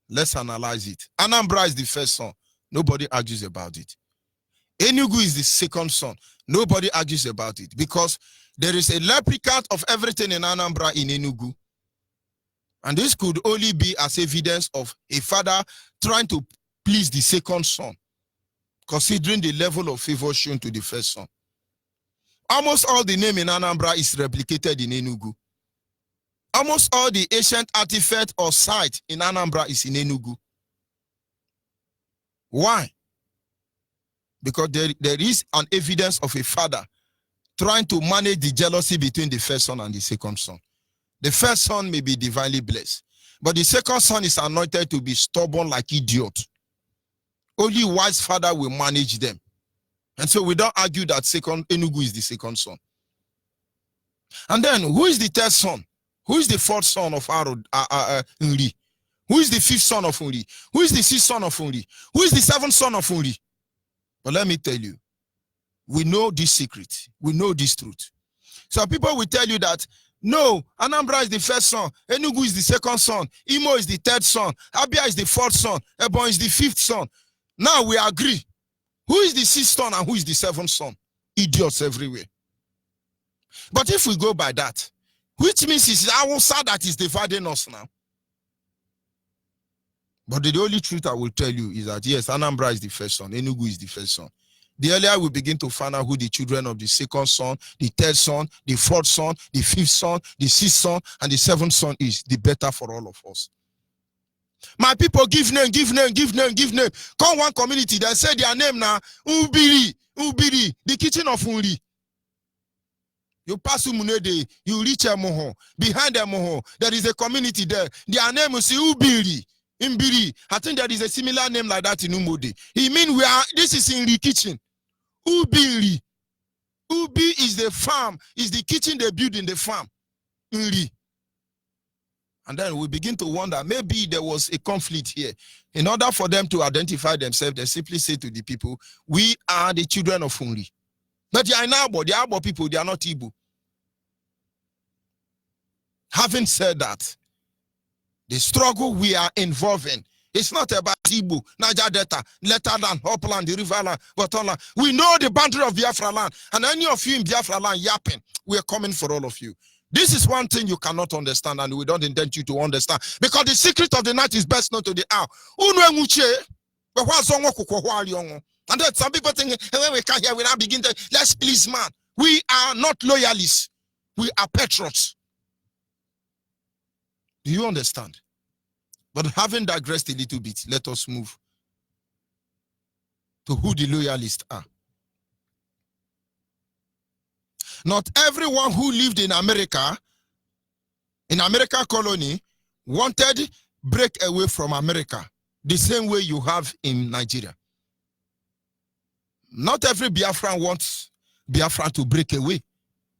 Let's analyze it. Anambra is the first son. Nobody argues about it. Enugu is the second son. Nobody argues about it, because there is a replicate of everything in Anambra in Enugu. And this could only be as evidence of a father trying to please the second son, considering the level of favor shown to the first son. Almost all the name in Anambra is replicated in Enugu. Almost all the ancient artifact or site in Anambra is in Enugu. Why? Because there is an evidence of a father trying to manage the jealousy between the first son and the second son. The first son may be divinely blessed, but the second son is anointed to be stubborn like idiot. Only wise father will manage them. And so we don't argue that second Enugu is the second son. And then, who is the third son? Who is the fourth son of Nri? Who is the fifth son of Nri? Who is the sixth son of Nri? Who is the seventh son of Nri? But let me tell you, we know this secret. We know this truth. So people will tell you that, no, Anambra is the first son, Enugu is the second son, Imo is the third son, Abia is the fourth son, Ebonyi is the fifth son. Now we agree. Who is the sixth son and who is the seventh son? Idiots everywhere. But if we go by that, which means it's Hausa that is dividing us now. But the only truth I will tell you is that, yes, Anambra is the first son, Enugu is the first son. The earlier we begin to find out who the children of the second son, the third son, the fourth son, the fifth son, the sixth son, and the seventh son is, the better for all of us. My people, give name, give name, give name, give name. Come one community, they say their name now, Ubiri, Ubiri, the kitchen of Uri. You pass Umunede, you reach Moho. Behind them, Moho, there is a community there. Their name is Ubiri. Imbiri. I think there is a similar name like that in Umode. He mean this is in the kitchen. Ubiri. Ubi is the farm, is the kitchen they build in the farm. Uri. And then we begin to wonder, maybe there was a conflict here. In order for them to identify themselves, they simply say to the people, we are the children of Uri. But they are Igbo, they are Igbo people, they are not Igbo. Having said that, the struggle we are involved in, it's not about Igbo, Niger Delta, Letterland, Upland, the Riverland, Botonland. We know the boundary of Biafra land, and any of you in Biafra land yapping, we are coming for all of you. This is one thing you cannot understand, and we don't intend you to understand, because the secret of the night is best known to the hour. And then some people think, hey, when we come here, we now begin to, let's please man. We are not loyalists. We are patriots. Do you understand? But having digressed a little bit, let us move to who the loyalists are. Not everyone who lived in American colony, wanted break away from America the same way you have in Nigeria. Not every Biafran wants Biafra to break away.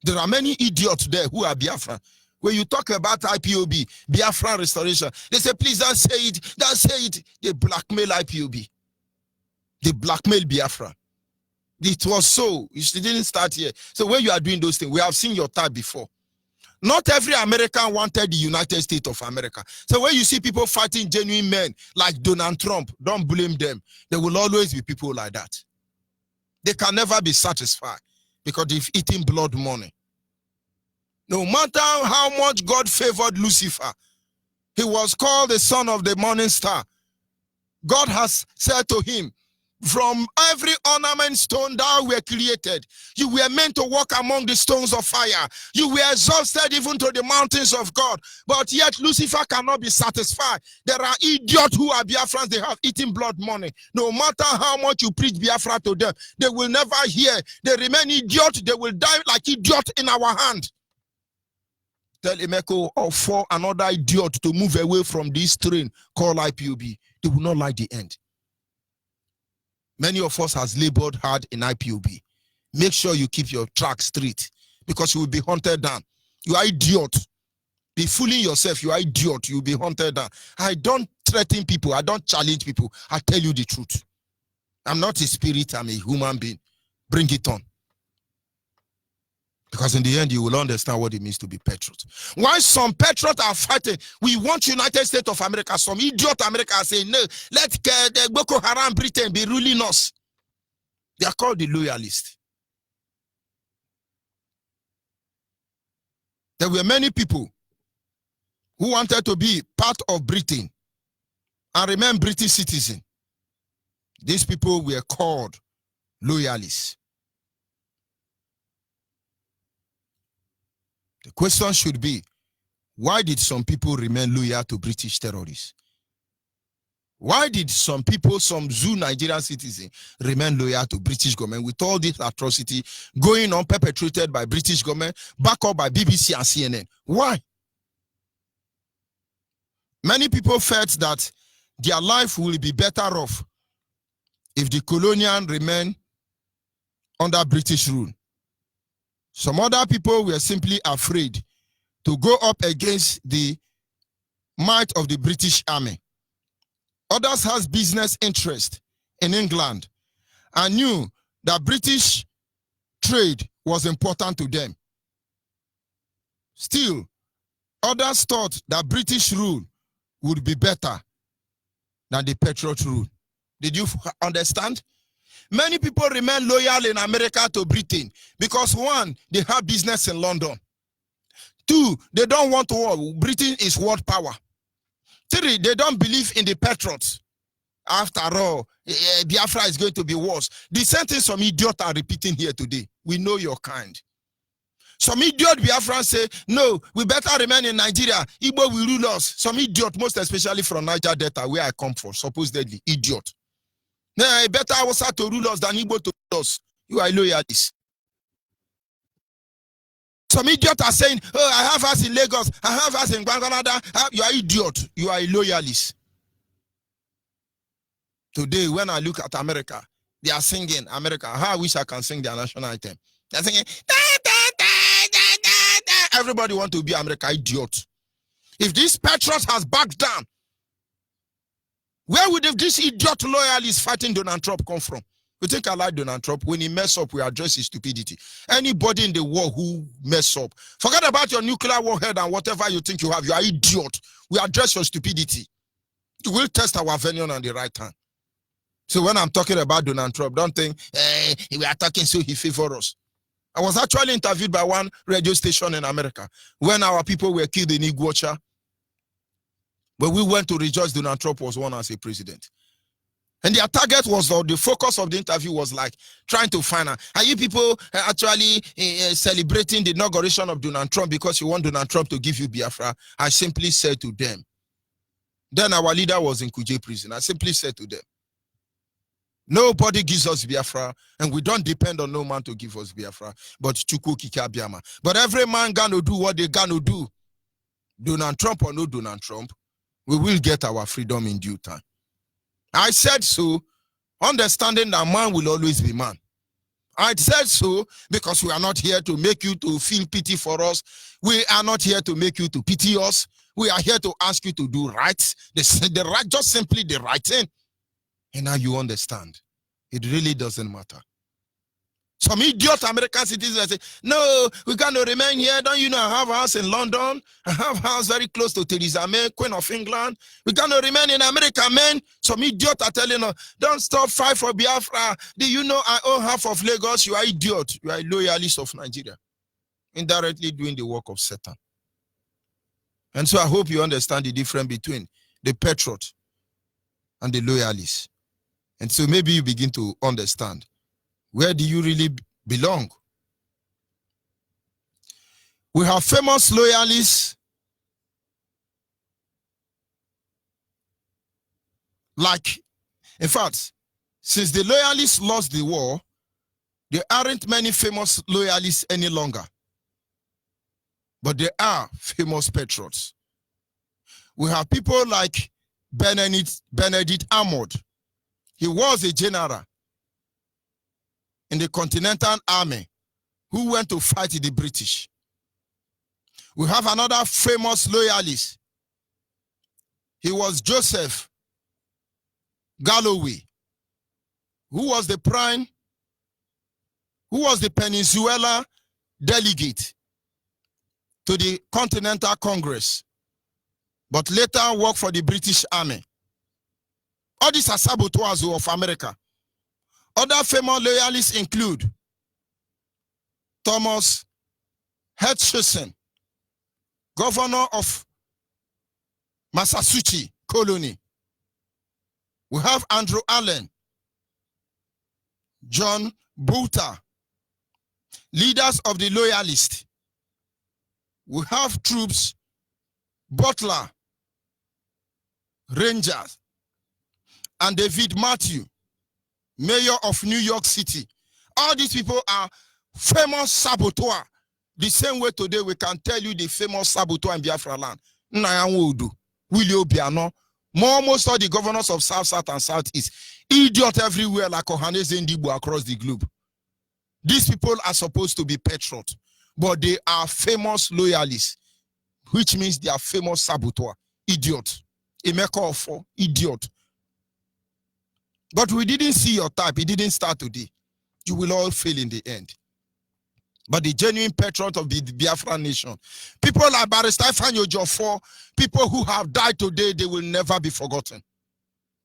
There are many idiots there who are Biafran. When you talk about IPOB, Biafran restoration, they say, please don't say it, don't say it. They blackmail IPOB. They blackmail Biafra. It was so. It didn't start here. So when you are doing those things, we have seen your type before. Not every American wanted the United States of America. So when you see people fighting genuine men like Donald Trump, don't blame them. There will always be people like that. They can never be satisfied because they've eaten blood money. No matter how much God favored Lucifer, he was called the son of the morning star. God has said to him, from every ornament stone thou were created. You were meant to walk among the stones of fire. You were exalted even to the mountains of God. But yet Lucifer cannot be satisfied. There are idiots who are Biafrans. They have eaten blood money. No matter how much you preach Biafra to them, they will never hear. They remain idiots. They will die like idiots in our hand. Tell Emeko or for another idiot to move away from this train called IPOB. They will not like the end. Many of us has labored hard in IPOB. Make sure you keep your track straight because you will be hunted down. You are idiot. Be fooling yourself. You are idiot. You will be hunted down. I don't threaten people. I don't challenge people. I tell you the truth. I'm not a spirit. I'm a human being. Bring it on. Because in the end, you will understand what it means to be patriots. Why some patriots are fighting, we want United States of America. Some idiot America are saying, no, let the Boko Haram Britain be ruling us. They are called the loyalists. There were many people who wanted to be part of Britain and remain British citizens. These people were called loyalists. The question should be, why did some people remain loyal to British terrorists? Why did some people, some Zoo Nigerian citizens, remain loyal to British government with all this atrocity going on, perpetrated by British government, backed up by BBC and CNN? Why? Many people felt that their life will be better off if the colonial remain under British rule. Some other people were simply afraid to go up against the might of the British Army. Others has business interest in England and knew that British trade was important to them. Still, others thought that British rule would be better than the Patriot rule. Did you understand? Many people remain loyal in America to Britain because, one, they have business in London. Two, they don't want war. Britain is world power. Three, they don't believe in the Patriots. After all, Biafra is going to be worse. The same thing some idiots are repeating here today. We know your kind. Some idiot Biafrans say, no, we better remain in Nigeria. Igbo will rule us. Some idiot, most especially from Niger Delta, where I come from, supposedly, idiot. Nah, better Hausa to rule us than Igbo to rule us. You are loyalists. Some idiots are saying, oh, I have us in Lagos, I have us in Canada. You are idiot. You are a loyalist. Today, when I look at America, they are singing America. How I wish I can sing their national anthem. They're singing, da, da, da, da, da, da. Everybody want to be America, idiot. If this Patriot has backed down, where would this idiot loyalist fighting Donald Trump come from? We think I like Donald Trump. When he mess up, we address his stupidity. Anybody in the world who mess up, forget about your nuclear warhead and whatever you think you have. You are idiot. We address your stupidity. We will test our venue on the right hand. So when I'm talking about Donald Trump, don't think we are talking so he favors us. I was actually interviewed by one radio station in America when our people were killed in Iguacha. But we went to rejoice Donald Trump was won as a president. And their target was, the focus of the interview was like trying to find out, are you people actually celebrating the inauguration of Donald Trump because you want Donald Trump to give you Biafra? I simply said to them, then our leader was in Kuje prison. I simply said to them, nobody gives us Biafra, and we don't depend on no man to give us Biafra, but Chukwu Kika Biama. But every man gonna do what they gonna do. Donald Trump or no Donald Trump, we will get our freedom in due time. I said so, understanding that man will always be man. I said so because we are not here to make you to feel pity for us. We are not here to make you to pity us. We are here to ask you to do right. The right, just simply the right thing. And now you understand. It really doesn't matter. Some idiot American citizens say, no, we cannot remain here. Don't you know I have a house in London? I have a house very close to Theresa May, Queen of England. We cannot remain in America, man. Some idiot are telling us, don't stop fight for Biafra. Do you know I own half of Lagos? You are idiot. You are a loyalist of Nigeria. Indirectly doing the work of Satan. And so I hope you understand the difference between the patriot and the loyalist. And so maybe you begin to understand, where do you really belong? We have famous loyalists like, in fact, since the loyalists lost the war, there aren't many famous loyalists any longer. But there are famous patriots. We have people like Benedict Arnold. He was a general in the Continental Army who went to fight the British. We have another famous loyalist. He was Joseph Galloway, who was the Peninsular delegate to the Continental Congress, but later worked for the British Army. All these are saboteurs of America. Other famous loyalists include Thomas Hutchison, governor of Massachusetts colony. We have Andrew Allen, John Boulter, leaders of the Loyalists. We have troops, Butler, Rangers, and David Matthew, mayor of New York City. All these people are famous saboteurs. The same way today we can tell you the famous saboteur in Biafra land. Nnayanwodu, Willie Obiano, almost all the governors of South, South, and Southeast. Idiot everywhere like Ohaneze Ndigbo across the globe. These people are supposed to be patriots. but they are famous loyalists, which means they are famous saboteur. Idiot. Emeka Ofo, idiot. But we didn't see your type. It didn't start today. You will all fail in the end. But the genuine patriot of the Biafra nation, people like Barrister Ifanyo Jofo, people who have died today, they will never be forgotten.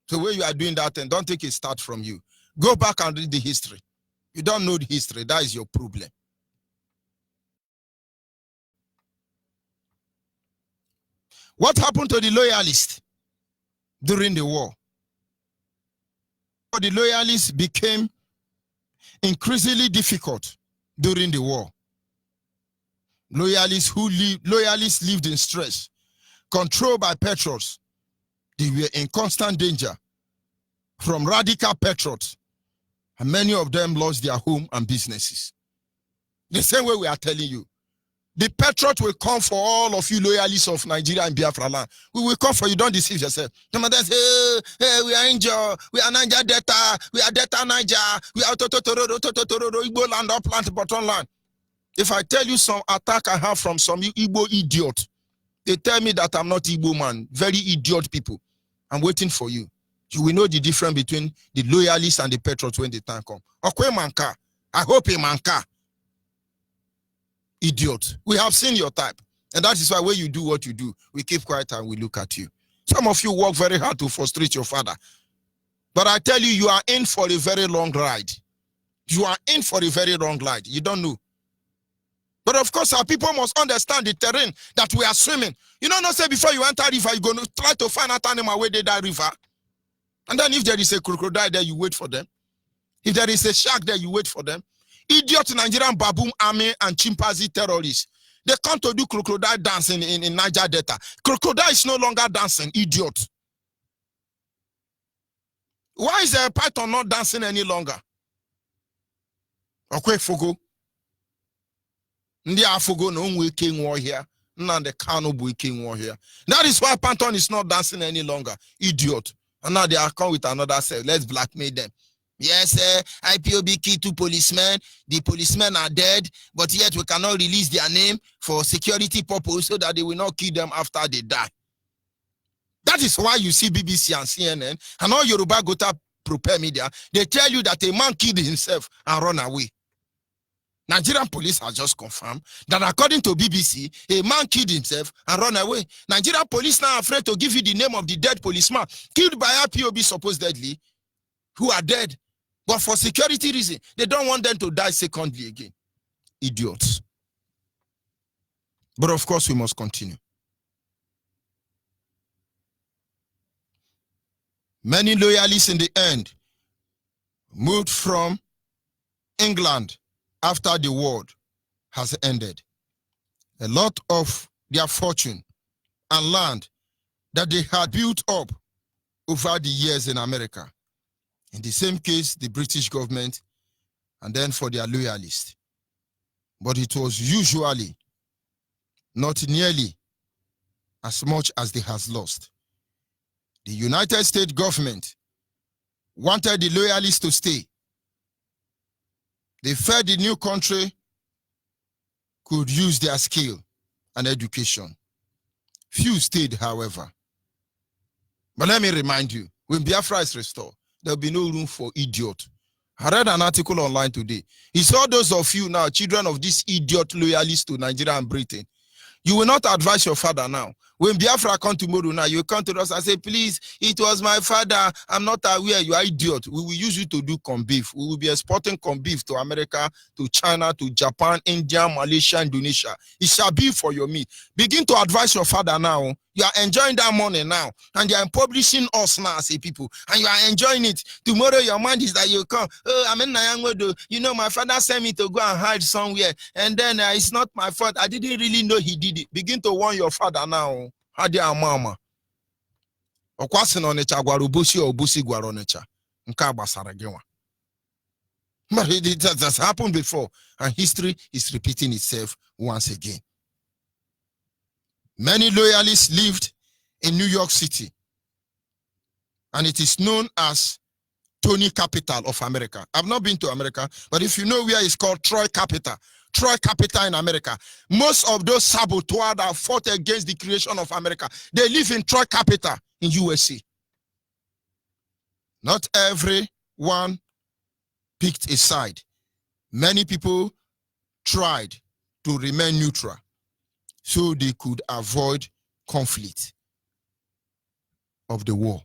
So when you are doing that, and don't take a start from you. Go back and read the history. You don't know the history. That is your problem. What happened to the loyalists during the war? The loyalists became increasingly difficult during the war. Loyalists lived in stress, controlled by patriots. They were in constant danger from radical patriots, and many of them lost their home and businesses. The same way we are telling you, the patriot will come for all of you loyalists of Nigeria and Biafra land. We will come for you. Don't deceive yourself. Some of them say, hey, we are Angel, we are Niger Delta, we are Delta Niger, we are Igbo land, upland, bottom land. If I tell you some attack I have from some Igbo idiot, they tell me that I'm not Igbo man. Very idiot people. I'm waiting for you. You will know the difference between the loyalists and the patriots when the time comes. Okwe manka. I hope he manka. Idiot. We have seen your type. And that is why when you do what you do, we keep quiet and we look at you. Some of you work very hard to frustrate your father. But I tell you, you are in for a very long ride. You are in for a very long ride. You don't know. But of course, our people must understand the terrain that we are swimming. You know, not say before you enter river, you're going to try to find out animal where they die river. And then if there is a crocodile there, you wait for them. If there is a shark there, you wait for them. Idiot Nigerian baboon army and chimpanzee terrorists. They come to do crocodile dancing in Niger Delta. Crocodile is no longer dancing, idiot. Why is a python not dancing any longer? Okay, Fogo. Ndi Afogo no nwe king war here. Nande Kano bu king war here. That is why python is not dancing any longer, idiot. And now they are come with another set. Let's blackmail them. Yes, IPOB killed 2 policemen. The policemen are dead, but yet we cannot release their name for security purpose so that they will not kill them after they die. That is why you see BBC and CNN and all Yoruba Gota prepare media. They tell you that a man killed himself and run away. Nigerian police has just confirmed that according to BBC, a man killed himself and run away. Nigerian police now are afraid to give you the name of the dead policeman killed by IPOB supposedly, who are dead. But for security reasons, they don't want them to die secondly again. Idiots. But of course, we must continue. Many loyalists in the end moved from England after the war has ended. A lot of their fortune and land that they had built up over the years in America. In the same case, the British government, and then for their loyalists. But it was usually not nearly as much as they has lost. The United States government wanted the loyalists to stay. They felt the new country could use their skill and education. Few stayed, however. But let me remind you, when Biafra is restored, there'll be no room for idiot. I read an article online today. It's all those of you now, children of this idiot loyalists to Nigeria and Britain. You will not advise your father now. When Biafra come tomorrow now, you come to us and say, please, it was my father. I'm not aware. You are idiot. We will use you to do corn beef. We will be exporting corn beef to America, to China, to Japan, India, Malaysia, Indonesia. It shall be for your meat. Begin to advise your father now. You are enjoying that money now. And you are publishing us now as a people. And you are enjoying it. Tomorrow your mind is that you come. Oh, I'm in Nyangodo. You know, my father sent me to go and hide somewhere. And then it's not my fault. I didn't really know he did it. Begin to warn your father now. Hadi amama. Okwasi no necha gwarubosi obusi gwaronecha. Nka basara gewa. But it has happened before. And history is repeating itself once again. Many loyalists lived in New York City. And it is known as Tony capital of America. I've not been to America, but if you know where it's called Troy capital in America, most of those saboteurs that fought against the creation of America, they live in Troy capital in USA. Not everyone picked a side. Many people tried to remain neutral so they could avoid conflict of the war.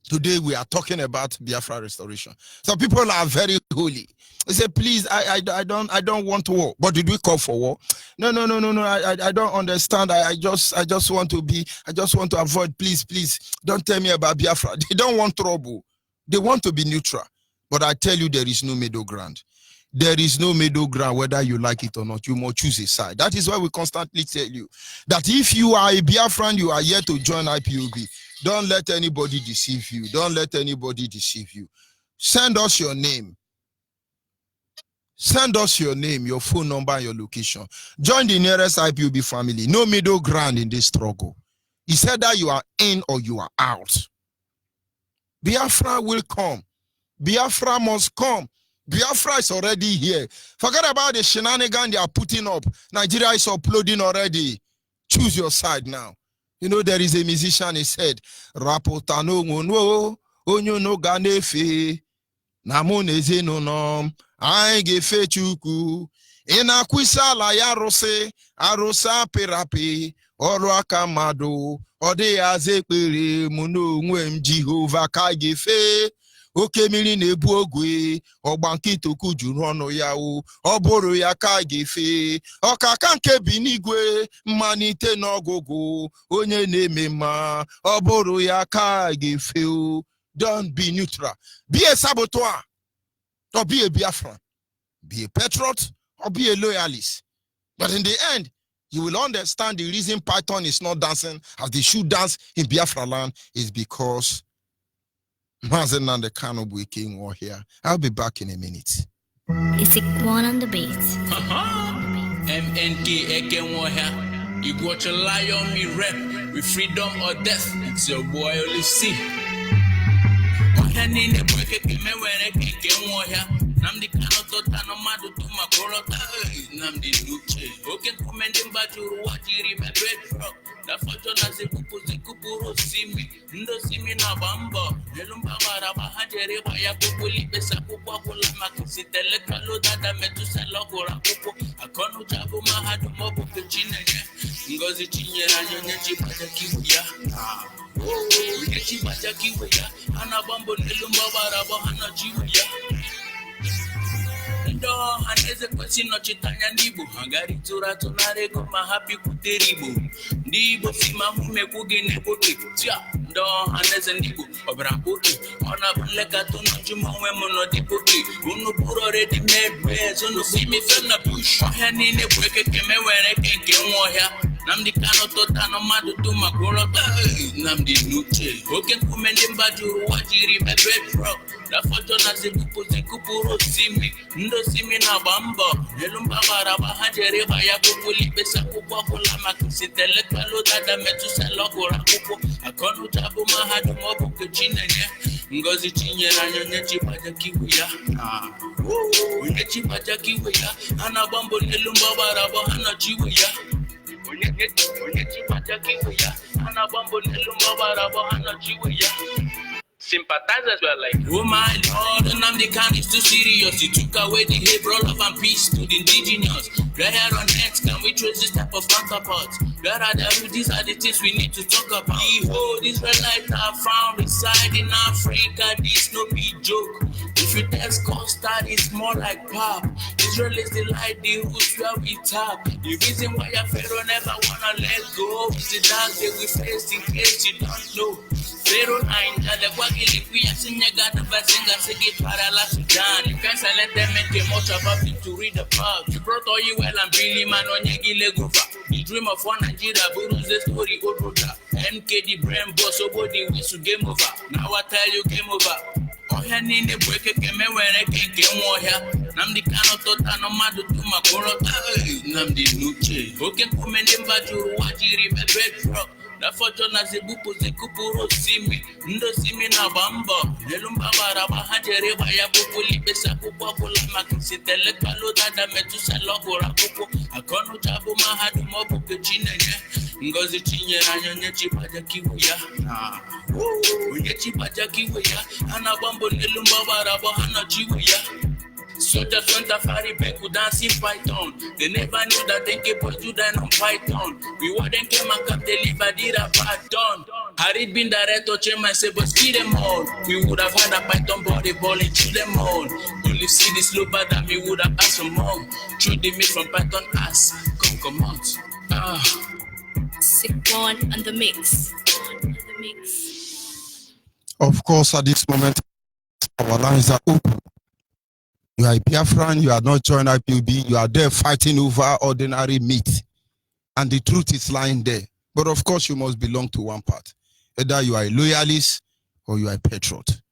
Today we are talking about Biafra restoration. Some people are very holy. They say, please, I don't want war. But did we call for war? No. I don't understand. I just want to avoid. Please, don't tell me about Biafra. They don't want trouble. They want to be neutral. But I tell you, there is no middle ground. There is no middle ground, whether you like it or not. You must choose a side. That is why we constantly tell you that if you are a Biafran, you are here to join IPOB. Don't let anybody deceive you. Don't let anybody deceive you. Send us your name. Send us your name, your phone number, and your location. Join the nearest IPOB family. No middle ground in this struggle. It's either you are in or you are out. Biafra will come. Biafra must come. Biafra is already here. Forget about the shenanigans they are putting up. Nigeria is uploading already. Choose your side now. You know, there is a musician, he said, Rapotano no onyo no ganefe namoneze no nom gefe chuku ina kwisa la yarose arosa perape oro akamado ode azekpere muno nwem Jehova ka gefe oke miri na-ebu ogwe ọgbankitoku juru ọnụ ya ọ bụrụ ya ka gefe ọkaka nke bi n'igwe mmanite n'ọgụgụ onye na-eme mma ọ bụrụ ya ka gefe. Don't be neutral. Be a saboteur or be a Biafran. Be a patriot or be a loyalist. But in the end, you will understand the reason Python is not dancing as they should dance in Biafra land is because Mazen and the Kanobu King were here. I'll be back in a minute. It's one on the beat. MNK Eken were here. You got to lie on me rep with freedom or death. It's your boy LOYALIST. Namdi kanoto tano madu tuma korota namdi luche oken kumende mbajuru wajiri me bedrock na foto na zikupu rosimi ndo simi na bamba nelumba bara bahajere baya kupuli pesa kupwa kula makisitele kalo dada metu selogora kupo akonu jabu mahadu mobu pechinene ngozi chinyera nyonye chipaja kibuya chipaja kibuya ana bambo nelumba bara bahana chibuya Haneze kwesino chitanya ndibu Hagari tura tunare kuma happy kuteribu Ndibu sima hume kugine kuki Tia ndo haneze ndibu Obrapuki Ona bunleka tunajuma wemono dipuki Unu puro ready made ways Unu simi femna push Oya nine kweke keme wene kenke uoya Namdi kano totano madu tuma kurota Namdi nuche Oken kumende mbajuru wajiri me bedrock La foto na zikupu rosimi Ndo simi na bamba Nelumba bara bahajere baya kupuli pesa kupwa kula makisitele kalo dada metu selogora kupo Akonu tabu mahadu mobu kechinene Ngozi chinyera nyonye chipaja kiwia Unye chipaja kiwia Ana bambo nelumba bara bahana chiwia Unye chipaja kiwia Ana bambo nelumba bara bahana chiwia Sympathizers were like, oh my Lord, and I'm the kind is too serious. You took away the hate, love and peace to the indigenous. Right here on earth, can we trace this type of counterparts? Where are the these are the things we need to talk about. Behold, Israelites are found inside in Africa. This no be joke. If you test custard, it's more like pop. Israel is the light, the roots where we tap. The reason why your Pharaoh never wanna let go is the dark day we face in case you don't know. Pharaoh 9, the Wagili, we are seeing a God of a singer, Sigi Parala Sudan. You can't let them make a much about it to read the part. You brought all you well and Billy Man on Yagile Gufa. The dream of one Nigeria, Buru's the story, Obrota. MKD Brain Boss, somebody wins to game over. Now I tell you, game over. Oya nini bweke keme wene kenke mwoya Namdi kano tota no madu tuma korota Namdi nuche Oken kumende mbajuru wajiri me bedrock La fortuna zebupo zekupuro simi. Ndo simi na bamba. Nelumba baraba hajere baya bupu libesa kupo kula makisitele kalu dada metusa logura kupo. Akono tabu mahadu mobu kechinenye. Ngozi chinye anyonye chipaja kiwuya. Unye chipaja kiwuya. Ana bambo nelumba baraba hana chiwuya. Soldiers went a fari beku dancing python. They never knew that they could put you down on python. We wouldn't came and come deliver did a bad done. Had it been direct to change myself, but ski them all. We would have had a python body balling to them all. Only see this low bad that me would have asked some more. Through the meat from python ass. Come out. Sick one on the mix. Of course, at this moment, our lines are open. You are a Biafran, you are not joined IPOB, you are there fighting over ordinary meat. And the truth is lying there. But of course, you must belong to one part. Either you are a loyalist or you are a patriot.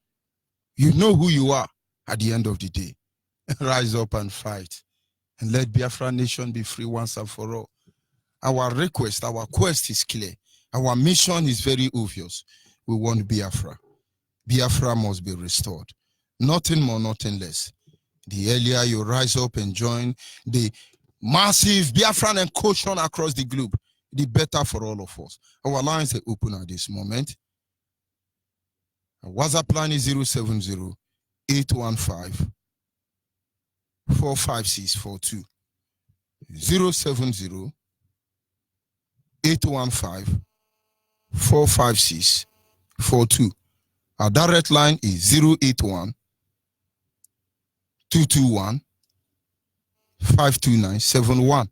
You know who you are at the end of the day. Rise up and fight. And let Biafra nation be free once and for all. Our request, our quest is clear. Our mission is very obvious. We want Biafra. Biafra must be restored. Nothing more, nothing less. The earlier you rise up and join the massive Biafran and caution across the globe, the better for all of us. Our lines are open at this moment. Our WhatsApp line is 070-815-45642. 070-815-45642. Our direct line is 081-221-52971.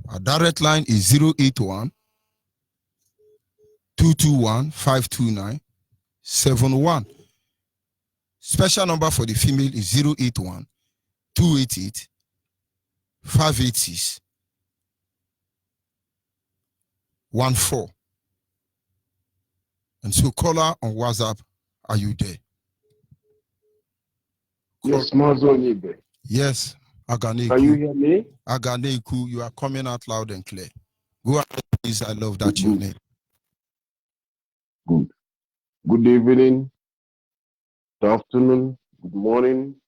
Our direct line is 081-221-52971. Special number for the female is 081-288-586-14. And so caller on WhatsApp, are you there? Yes, Onyibe. Yes, Aganeku. Can you hear me? Aganeku, you are coming out loud and clear. Go ahead, please. I love that your name. Good. Good evening, good afternoon, good morning,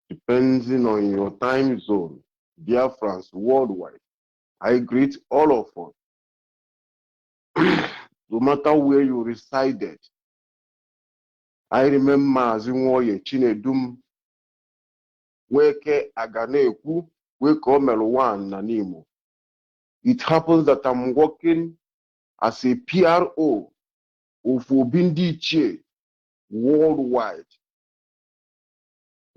depending on your time zone. Biafrans worldwide, I greet all of us. No matter where you resided. I remember Azinwoye Chinedum Weke Aganeku Weke Omelwan Nanimo. It happens that I'm working as a PRO of Obindiche worldwide.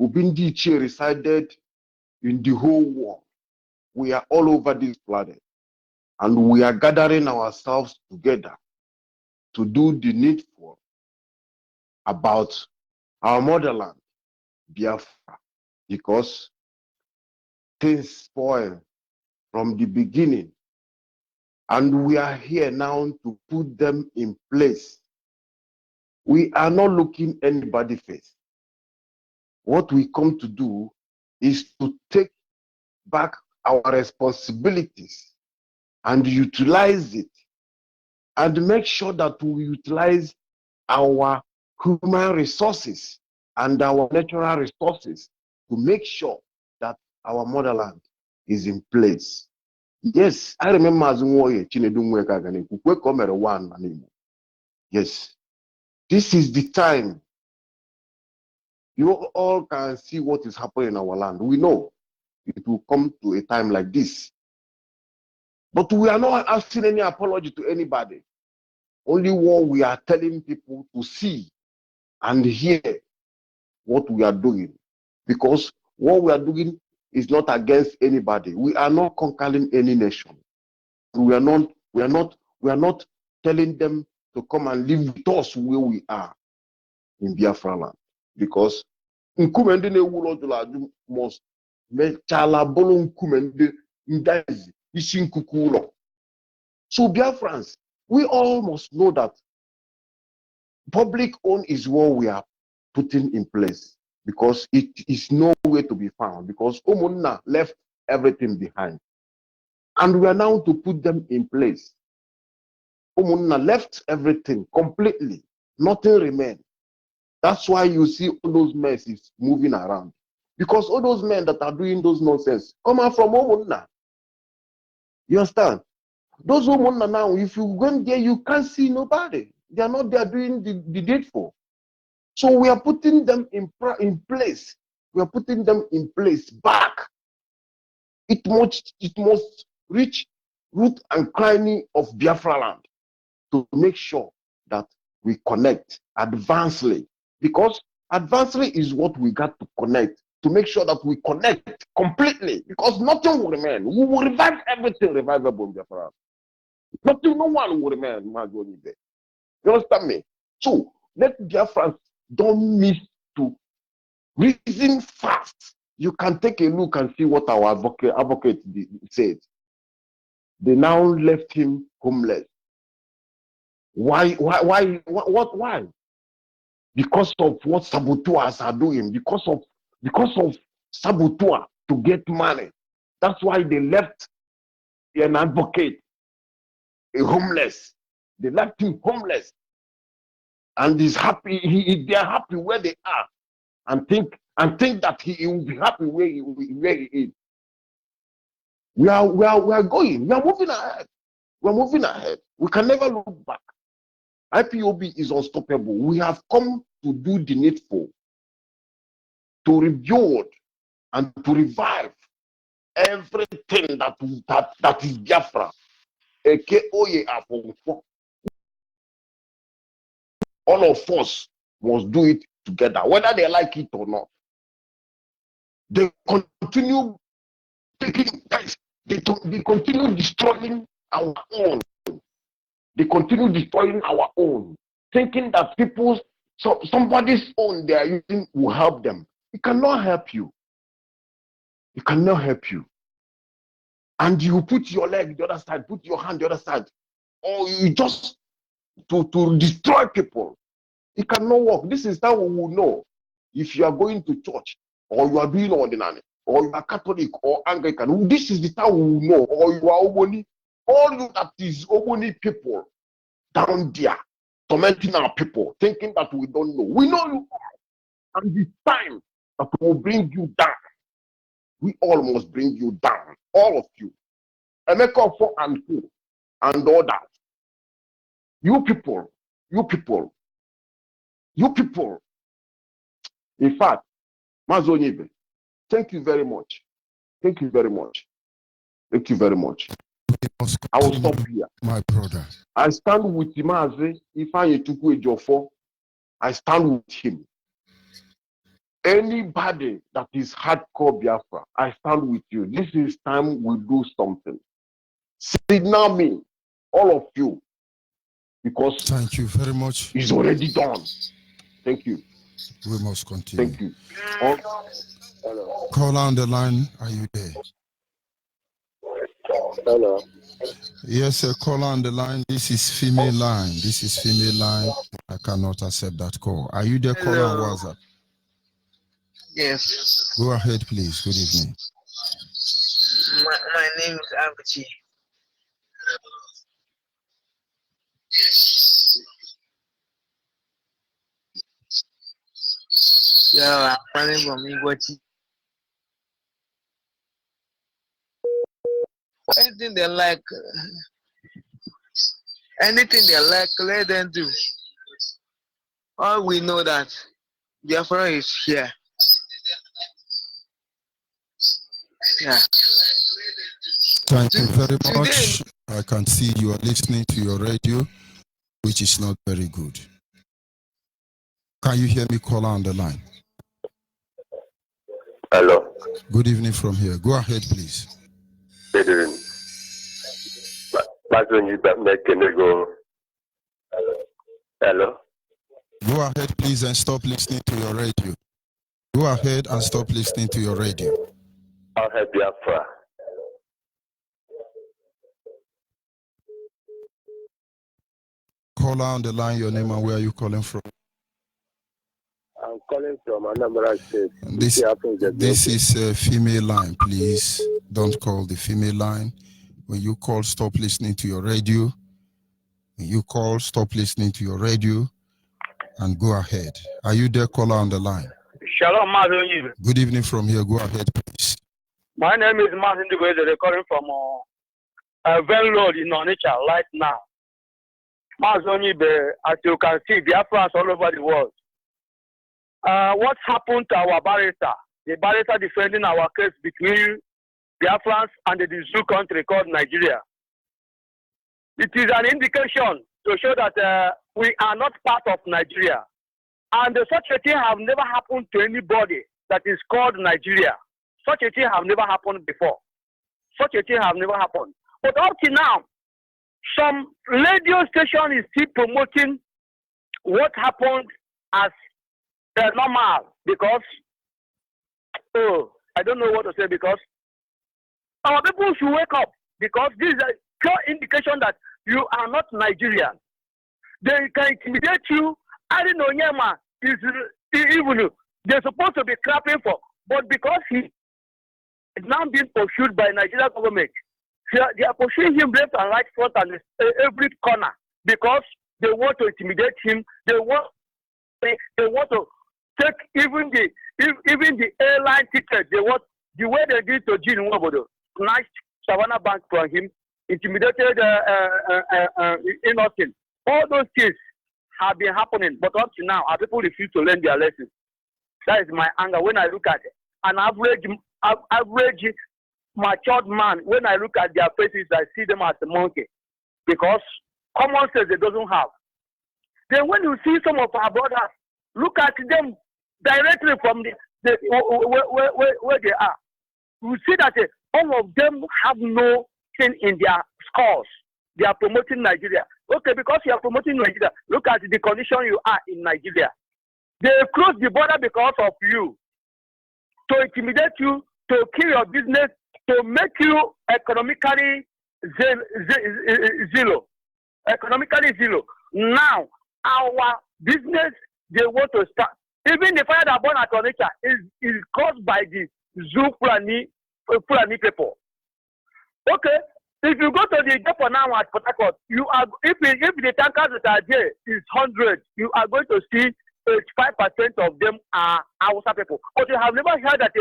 Obindiche resided in the whole world. We are all over this planet. And we are gathering ourselves together to do the needful about our motherland, Biafra, because things spoil from the beginning. And we are here now to put them in place. We are not looking anybody face. What we come to do is to take back our responsibilities and utilize it and make sure that we utilize our human resources and our natural resources to make sure that our motherland is in place. Yes, I remember Azinwoye Chinedu Nweka Aganeku Kweko Mere One Animo. Yes, this is the time. You all can see what is happening in our land. We know it will come to a time like this. But we are not asking any apology to anybody. Only what we are telling people to see and hear what we are doing. Because what we are doing is not against anybody. We are not conquering any nation. We are not telling them to come and live with us where we are in Biafra land. Because nkume ndị na-ewu ụlọ must mechala bụrụ nkume ndị ndazi isi nkuku ụlọ. So Biafrans, we all must know that public own is what we are putting in place, because it is nowhere to be found, because Umunna left everything behind. And we are now to put them in place. Umunna left everything completely. Nothing remained. That's why you see all those messes moving around. Because all those men that are doing those nonsense come out from Umunna. You understand? Those Umunna now, if you go there, you can't see nobody. They are not there doing the needful. So we are putting them in place. We are putting them in place back. It must reach root and cranny of Biafra land to make sure that we connect advancedly. Because advancedly is what we got to connect, to make sure that we connect completely. Because nothing will remain. We will revive everything revivable in Biafra. Nothing, no one will remain. You understand me? So let Biafrans don't miss to reason fast. You can take a look and see what our advocate said. They now left him homeless. Why? Why? Because of what saboteurs are doing. Because of saboteur to get money. That's why they left an advocate, a homeless. They left him homeless, and he's happy. They are happy where they are, and think that he will be happy where he is. We are going. We are moving ahead. We are moving ahead. We can never look back. IPOB is unstoppable. We have come to do the needful, to rebuild and to revive everything that is Biafra. All of us must do it together, whether they like it or not. They continue taking place. They continue destroying our own. They continue destroying our own, thinking that somebody's own they are using will help them. It cannot help you. It cannot help you. And you put your leg the other side, put your hand the other side, or you just to destroy people. It cannot work. This is how we will know if you are going to church, or you are doing ordinary, or you are Catholic or Anglican. This is the time we will know. Or you are Oboni. All you that is Oboni people down there tormenting our people, thinking that we don't know. We know you all. And it's time that will bring you down. We all must bring you down. All of you. Emeka for and who and all that. You people. In fact, Onyibe, thank you very much. Thank you very much. Thank you very much. I will stop here. My brother. I stand with Mazi Ifeanyi Chukwu Ejiofor. I stand with him. Anybody that is hardcore Biafra, I stand with you. This is time we do something. Signal me, all of you, because thank you very much. It's already done. Thank you. We must continue. Thank you. Hello. Call on the line. Are you there? Hello. Yes, sir. Call on the line. This is female line. This is female line. I cannot accept that call. Are you there? Call on WhatsApp. Yes. Go ahead, please. Good evening. My name is Abachi. Yeah, I'm calling from Igwachi. Anything they like, let them do. All we know that Biafra is here. Yeah. Thank you very much. I can see you are listening to your radio, which is not very good. Can you hear me? Call on the line. Hello. Good evening from here. Go ahead, please. Good evening. Hello. Go ahead, please, and stop listening to your radio. Go ahead and stop listening to your radio. I'll help Biafra. Call on the line, your name and where are you calling from? I'm calling from Anambra State. This is a female line, please. Don't call the female line. When you call, stop listening to your radio You call, stop listening to your radio, and go ahead. Are you there, caller on the line? Shalom, Onyibe. Good evening from here. Go ahead, please. My name is Martin Onyibe, calling from Venlo in Onitsha right now. Onyibe, as you can see, Biafra all over the world. What happened to our barrister? The barrister defending our case between Biafrans and the Zoo country called Nigeria. It is an indication to show that we are not part of Nigeria. And such a thing have never happened to anybody that is called Nigeria. Such a thing have never happened before. Such a thing have never happened. But up to now, some radio station is still promoting what happened as normal because, I don't know what to say because our people should wake up because this is a clear indication that you are not Nigerian. They can intimidate you. I don't know, Onyema is even they're supposed to be clapping for, but because he is now being pursued by Nigerian government, they are pursuing him left and right, front and every corner because they want to intimidate him. They want to take even the airline ticket. They want the way they did to Jean Nwabodo, snatched Savannah Bank from him, intimidated innocent. All those things have been happening, but up to now, our people refuse to learn their lessons. That is my anger. When I look at an average matured man, when I look at their faces, I see them as a monkey because common sense they doesn't have. Then when you see some of our brothers, look at them directly from where they are. You see that all of them have no thing in their scores. They are promoting Nigeria. Okay, because you are promoting Nigeria, look at the condition you are in Nigeria. They close the border because of you, to intimidate you, to kill your business, to make you economically zero. Economically zero. Now, our business, they want to start. Even the fire that born at Onitsha is caused by the Zoo Fulani people. Okay, if you go to the depot now at Port Harcourt, you are if the tankers that are there is 100, you are going to see 85% of them are Hausa people. But you have never heard that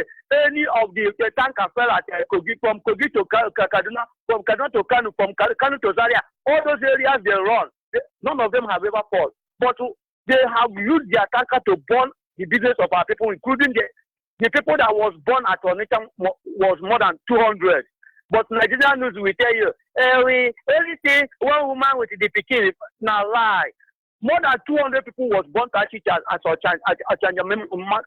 any of the tankers fell at Kogi, from Kogi to Kaduna, from Kaduna to Kanu, from Kanu to Zaria. All those areas they run, none of them have ever fallen. But they have used their tanker to burn the business of our people, including the people that was born at Onitsha was more than 200. But Nigerian news will tell you, everything, one woman with the bikini, now lie. More than 200 people was born to Achich at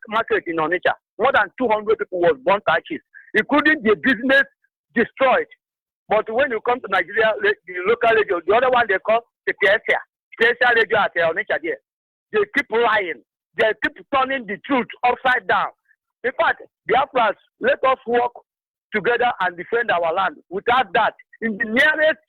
market in Onitsha. More than 200 people was born to Achich, including the business destroyed. But when you come to Nigeria, the local radio, the other one they call the Terrestrial radio at Onitsha there, they keep lying. They keep turning the truth upside down. In fact, Biafrans, let us work together and defend our land. Without that, in the nearest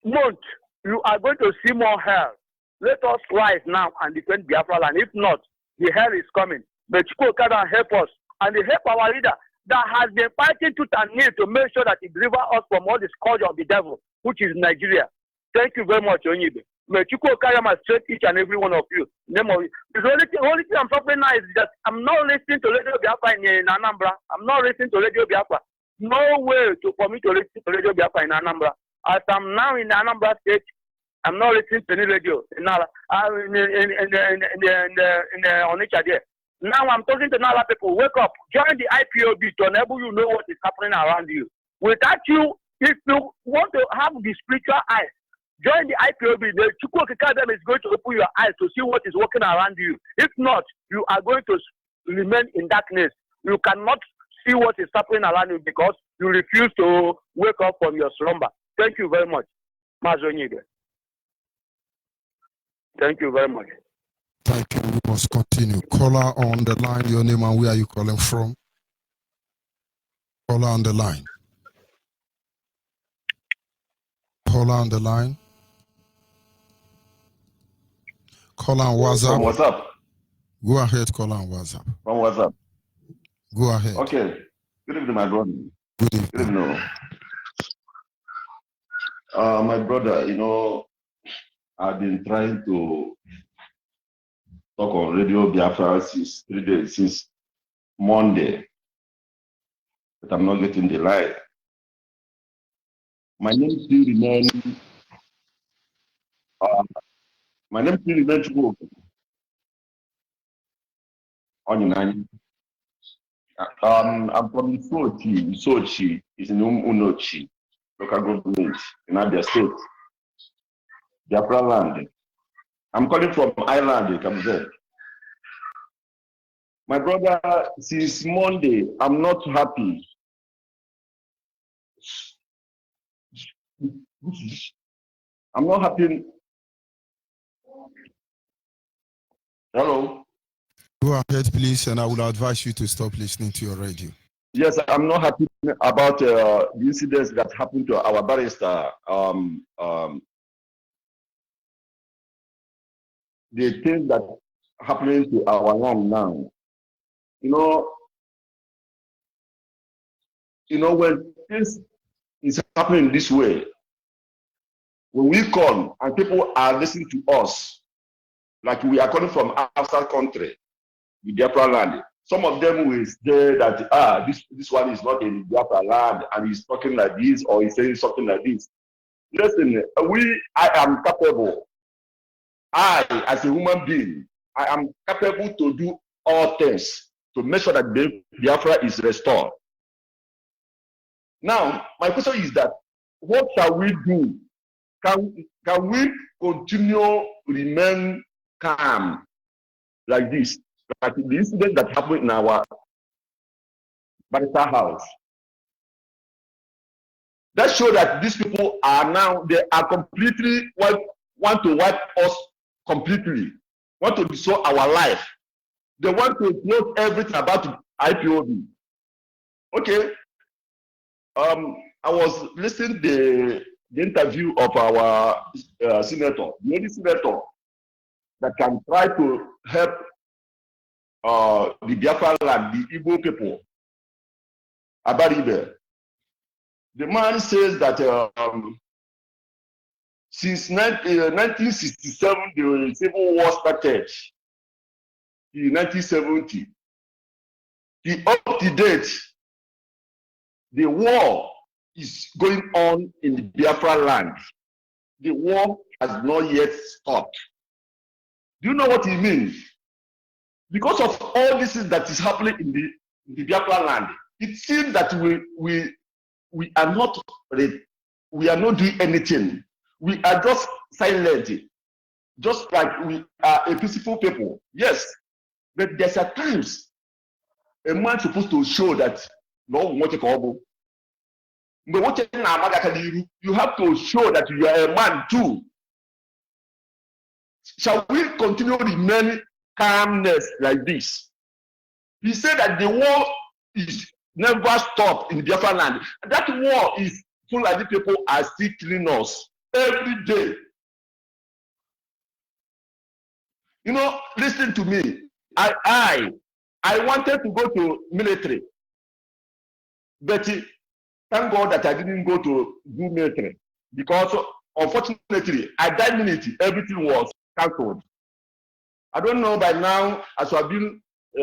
month, you are going to see more hell. Let us rise now and defend Biafra land. If not, the hell is coming. But Chukwu can help us and help our leader that has been fighting tooth and nail to make sure that he delivers us from all the scourge of the devil, which is Nigeria. Thank you very much, Onyibe. May Chukwu carry my straight each and every one of you. Name of you. The only thing I'm suffering now is that I'm not listening to Radio Biafra in Anambra. I'm not listening to Radio Biafra. No way for me to listen to Radio Biafra in Anambra. As I'm now in the Anambra state, I'm not listening to any radio in Onitsha there. Now I'm talking to Nala people. Wake up, join the IPOB to enable you know what is happening around you. Without you, if you want to have the spiritual eyes, join the IPOB. The Chukwu Academy is going to open your eyes to see what is working around you. If not, you are going to remain in darkness. You cannot see what is happening around you because you refuse to wake up from your slumber. Thank you very much, Onyibe. Thank you very much. Thank you. We must continue. Caller on the line, your name and where are you calling from? Caller on the line. Caller on the line. Caller on WhatsApp. From WhatsApp. Go ahead, caller on WhatsApp. From WhatsApp. Go ahead. Okay. Good evening, my brother. Good evening. Good evening. My brother, I've been trying to talk on Radio Biafra since 3 days, since Monday, but I'm not getting the line. My name still remains. My name still remains Onyibe. I'm from Sochi. It's in Unochi, local government in Abia State, Biafra land. I'm calling from Ireland, Cameroon. My brother, since Monday, I'm not happy. I'm not happy. Hello? Go ahead, please, and I would advise you to stop listening to your radio. Yes, I'm not happy about the incidents that happened to our barrister. The things that are happening to our land now. You know, when this is happening this way, when we come and people are listening to us, like we are coming from outside country, the Biafra land. Some of them will say that this one is not in Biafra land and he's talking like this or he's saying something like this. Listen, I am capable. I, as a human being, I am capable to do all things to make sure that Biafra is restored. Now, my question is that what shall we do? Can we continue remain calm like this? Like the incident that happened in our barrister house. That shows that these people are now, they are completely want to wipe us completely, want to destroy our life. They want to close everything about IPOB. Okay. I was listening to the interview of our senator, the only senator that can try to help the Biafra land, the Igbo people, Abaribe. The man says that since 1967, the Civil War started in 1970. Up to date, the war is going on in the Biafra land. The war has not yet stopped. Do you know what it means? Because of all this that is happening in the Biafra land, it seems that we are not ready. We are not doing anything. We are just silent, just like we are a peaceful people. Yes, but there's at times a man supposed to show that no one wants to. You have to show that you are a man too. Shall we continue to remain calmness like this? He said that the war is never stopped in Biafra land. That war is full of the people are still killing us every day. You know, listen to me. I wanted to go to military, but thank God that I didn't go to do military because unfortunately at that minute everything was cancelled. I don't know by now, as I've been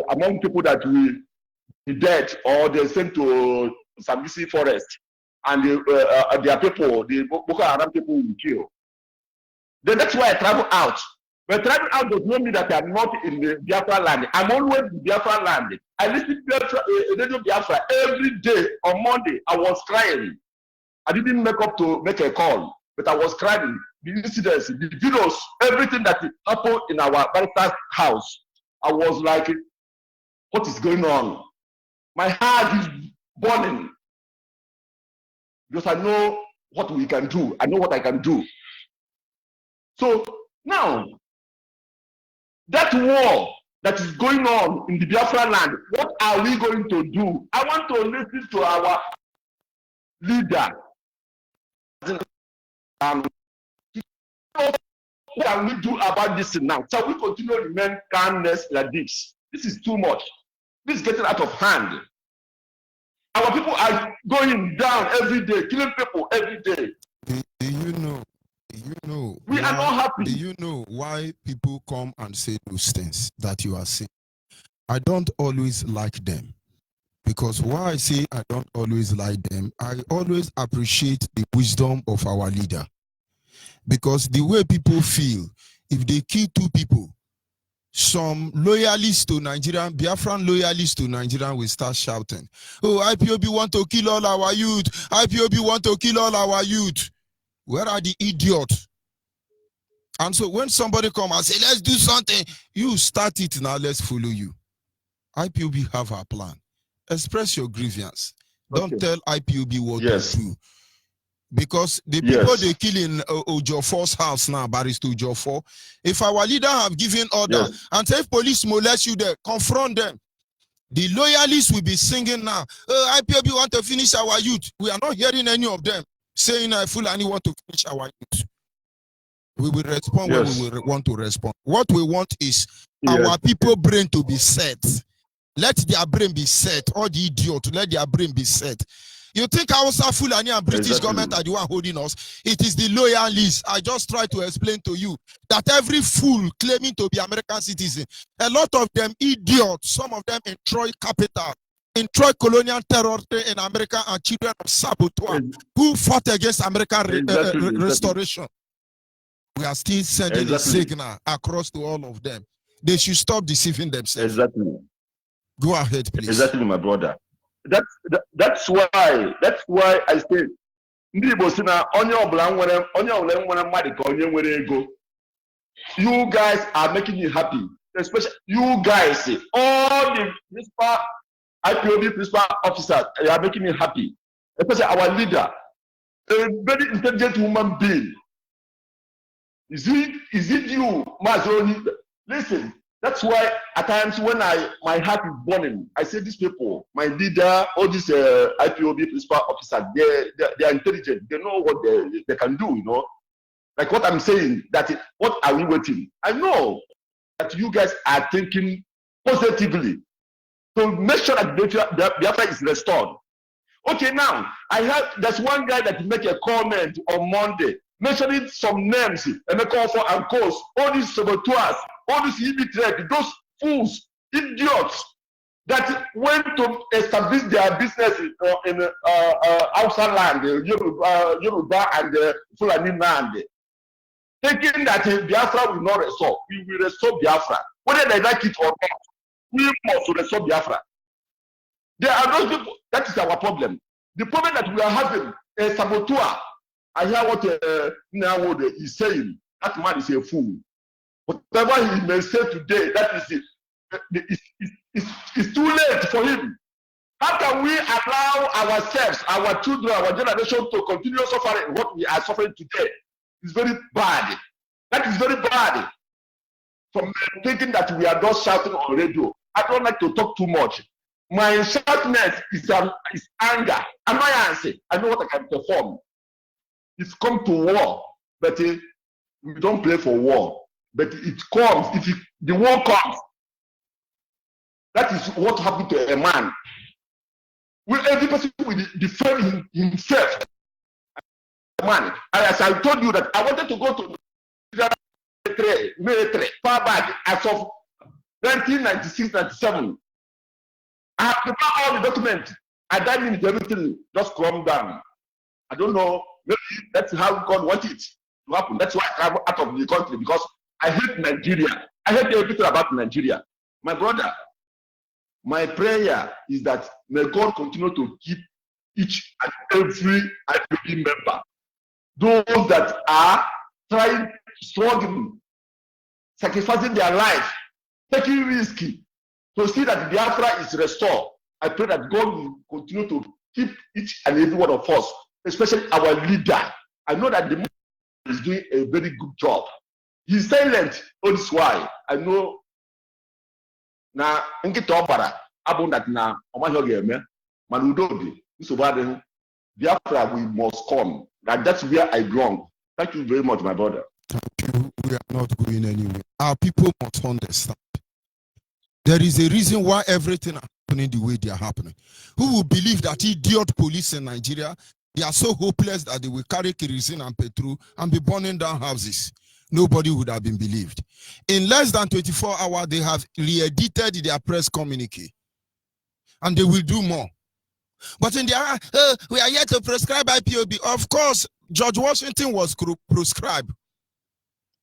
among people that will be dead or they're sent to Sambisi forest and their people, the Boko Haram people will kill. Then that's why I travel out. But travel out does not mean that I'm not in the Biafra land. I'm always in Biafra land. I listen to Radio Biafra every day. On Monday, I was crying. I didn't make a call, but I was crying. The incidents, the videos, everything that happened in our barrister's house. I was like, what is going on? My heart is burning. Because I know what we can do. I know what I can do. So now, that war that is going on in the Biafra land, what are we going to do? I want to listen to our leader. What can we do about this now? Shall we continue to remain calmness like this? This is too much. This is getting out of hand. Our people are going down every day, killing people every day. Do you We are not happy. Do you know why people come and say those things that you are saying? I don't always like them. Because why I say I don't always like them, I always appreciate the wisdom of our leader. Because the way people feel, if they kill two people, some loyalists to Nigerian, Biafran loyalists to Nigerian will start shouting, oh, IPOB want to kill all our youth. IPOB want to kill all our youth. Where are the idiots? And so when somebody come and say, let's do something, you start it now, let's follow you. IPOB have our plan. Express your grievance. Don't tell IPOB what to do. Because the people they kill in Ojofor's house now, Barrister Ojofor, if our leader have given order and say if police molest you there, confront them. The loyalists will be singing now, oh, IPOB want to finish our youth. We are not hearing any of them saying Fulani want to finish our youth. We will respond when we will want to respond. What we want is our people brain to be set. Let their brain be set. All the idiots, let their brain be set. You think Hausa, Fulani, and British government are the one holding us? It is the loyalists. I just try to explain to you that every fool claiming to be American citizen, a lot of them idiots, some of them in Troy capital, in Troy colonial terror in America, and children of saboteur who fought against American restoration. We are still sending a signal across to all of them. They should stop deceiving themselves. Go ahead, please. Exactly, my brother. That's why I say, you guys are making me happy. Especially you guys, all the principal IPOB principal officers are making me happy. Especially our leader, a very intelligent human being. Is it you, Mazoni? Listen. That's why at times when my heart is burning, I say these people, my leader, all these IPOB principal officers, they are intelligent. They know what they can do, you know. Like what I'm saying, what are we waiting? I know that you guys are thinking positively to make sure that Biafra is restored. Okay, now, there's one guy that make a comment on Monday, mentioning some names, and they call for and course, all these saboteurs, all these illiterate, those fools, idiots that went to establish their business in outside land, Yoruba and Fulani land, thinking that Biafra will not restore. We will restore Biafra. Whether they like it or not, we must restore Biafra. There are those people, that is our problem. The problem that we are having is saboteur. I hear what Nyawood is saying. That man is a fool. Whatever he may say today, that is it. It's too late for him. How can we allow ourselves, our children, our generation to continue suffering what we are suffering today? It's very bad. That is very bad. From thinking that we are just shouting on radio. I don't like to talk too much. My sharpness is anger, annoyance. I know what I can perform. It's come to war, but we don't play for war. But it comes, the war comes. That is what happened to a man. Every person will defend himself. Man, as I told you that I wanted to go to military far back as of 1996-97. I have prepared all the documents. At that minute, everything just calmed down. I don't know. Maybe that's how God wanted it to happen. That's why I travel out of the country, because I hate Nigeria. I hate everything about Nigeria. My brother, my prayer is that may God continue to keep each and every IPOB member. Those that are trying, struggling, sacrificing their life, taking risky to see that Biafra is restored. I pray that God will continue to keep each and every one of us, especially our leader. I know that the man is doing a very good job. He's silent. That's why I know. Now, Nkitobara, abundant now. Manudodi, Biafra, we must come. That's where I belong. Thank you very much, my brother. Thank you. We are not going anywhere. Our people must understand. There is a reason why everything is happening the way they are happening. Who will believe that idiot police in Nigeria They are so hopeless that they will carry kerosene and petrol and be burning down houses. Nobody would have been believed. In less than 24 hours, they have re-edited their press communique. And they will do more. But in their, we are yet to prescribe IPOB. Of course, George Washington was proscribed.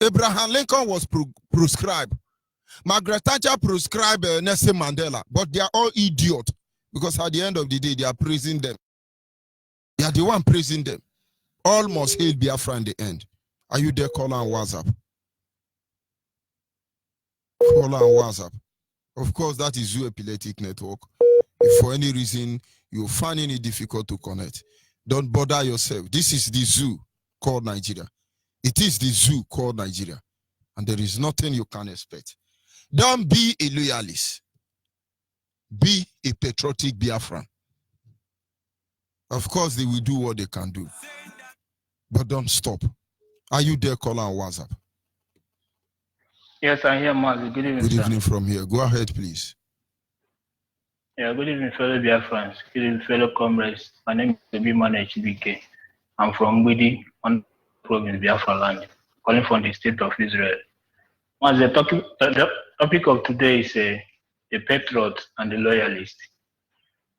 Abraham Lincoln was proscribed. Margaret Thatcher proscribed Nelson Mandela. But they are all idiots. Because at the end of the day, they are praising them. They are the one praising them. All must hail Biafra in the end. Are you there? Call on WhatsApp. Call on WhatsApp. Of course, that is Zoo Epileptic Network. If for any reason you're finding it difficult to connect, don't bother yourself. This is the zoo called Nigeria. It is the zoo called Nigeria. And there is nothing you can expect. Don't be a loyalist. Be a patriotic Biafran. Of course, they will do what they can do. But don't stop. Are you there? Call on WhatsApp. Yes, I hear Mazi. Good evening, Good sir. evening from here. Go ahead, please. Yeah, good evening, fellow Biafrans. Good evening, fellow comrades. My name is Obiman HBK. I'm from Gwidi, on province, Biafra land, calling from the state of Israel. Mazi, the topic of today is the patriot and the loyalist.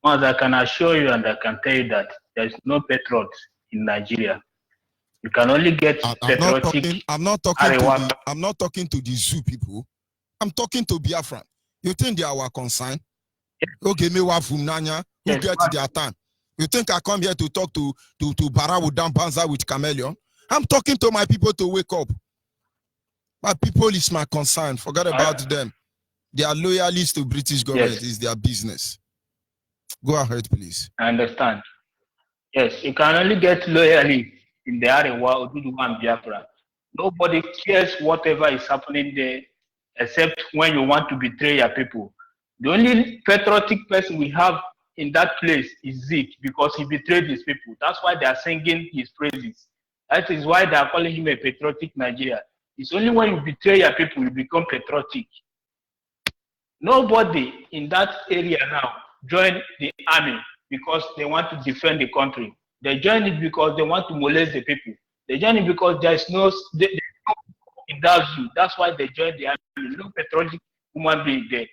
Mazi, I can assure you and I can tell you that there is no patriot in Nigeria. You can only get patriotic. I'm not talking to the zoo people. I'm talking to Biafra. You think they are our concern? Okay, me wa from Nanya. Who get their time? You think I come here to talk to Barawu Dampanza with Chameleon? I'm talking to my people to wake up. My people is my concern. Forget about them. They are loyalists to British government. Yes. Is their business. Go ahead, please. I understand. Yes, you can only get loyally in the Arewa Oduduwa and Biafra. Nobody cares whatever is happening there, except when you want to betray your people. The only patriotic person we have in that place is Zeke, because he betrayed his people. That's why they are singing his praises. That is why they are calling him a patriotic Nigeria. It's only when you betray your people you become patriotic. Nobody in that area now join the army because they want to defend the country. They join it because they want to molest the people. They join it because there's no in that zoo. That's why they join the army. No patriotic human being there.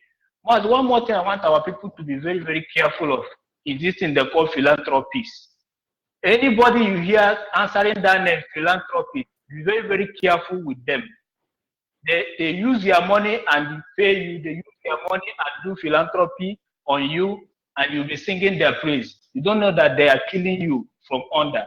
But one more thing I want our people to be very, very careful of is this thing they call philanthropists. Anybody you hear answering that name, philanthropist, be very, very careful with them. They use your money and pay you. They use your money and do philanthropy on you, and you'll be singing their praise. You don't know that they are killing you from under.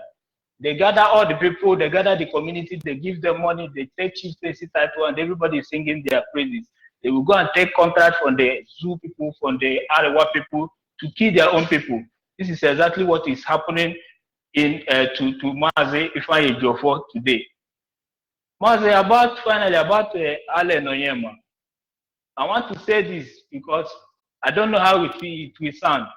They gather all the people, they gather the community, they give them money, they take chief places title, and everybody is singing their praises. They will go and take contract from the zoo people, from the Arewa people, to kill their own people. This is exactly what is happening in to Mazi Ifeanyi Ejiofor today. Mazi, finally about Allen Onyema. I want to say this because I don't know how it will sound,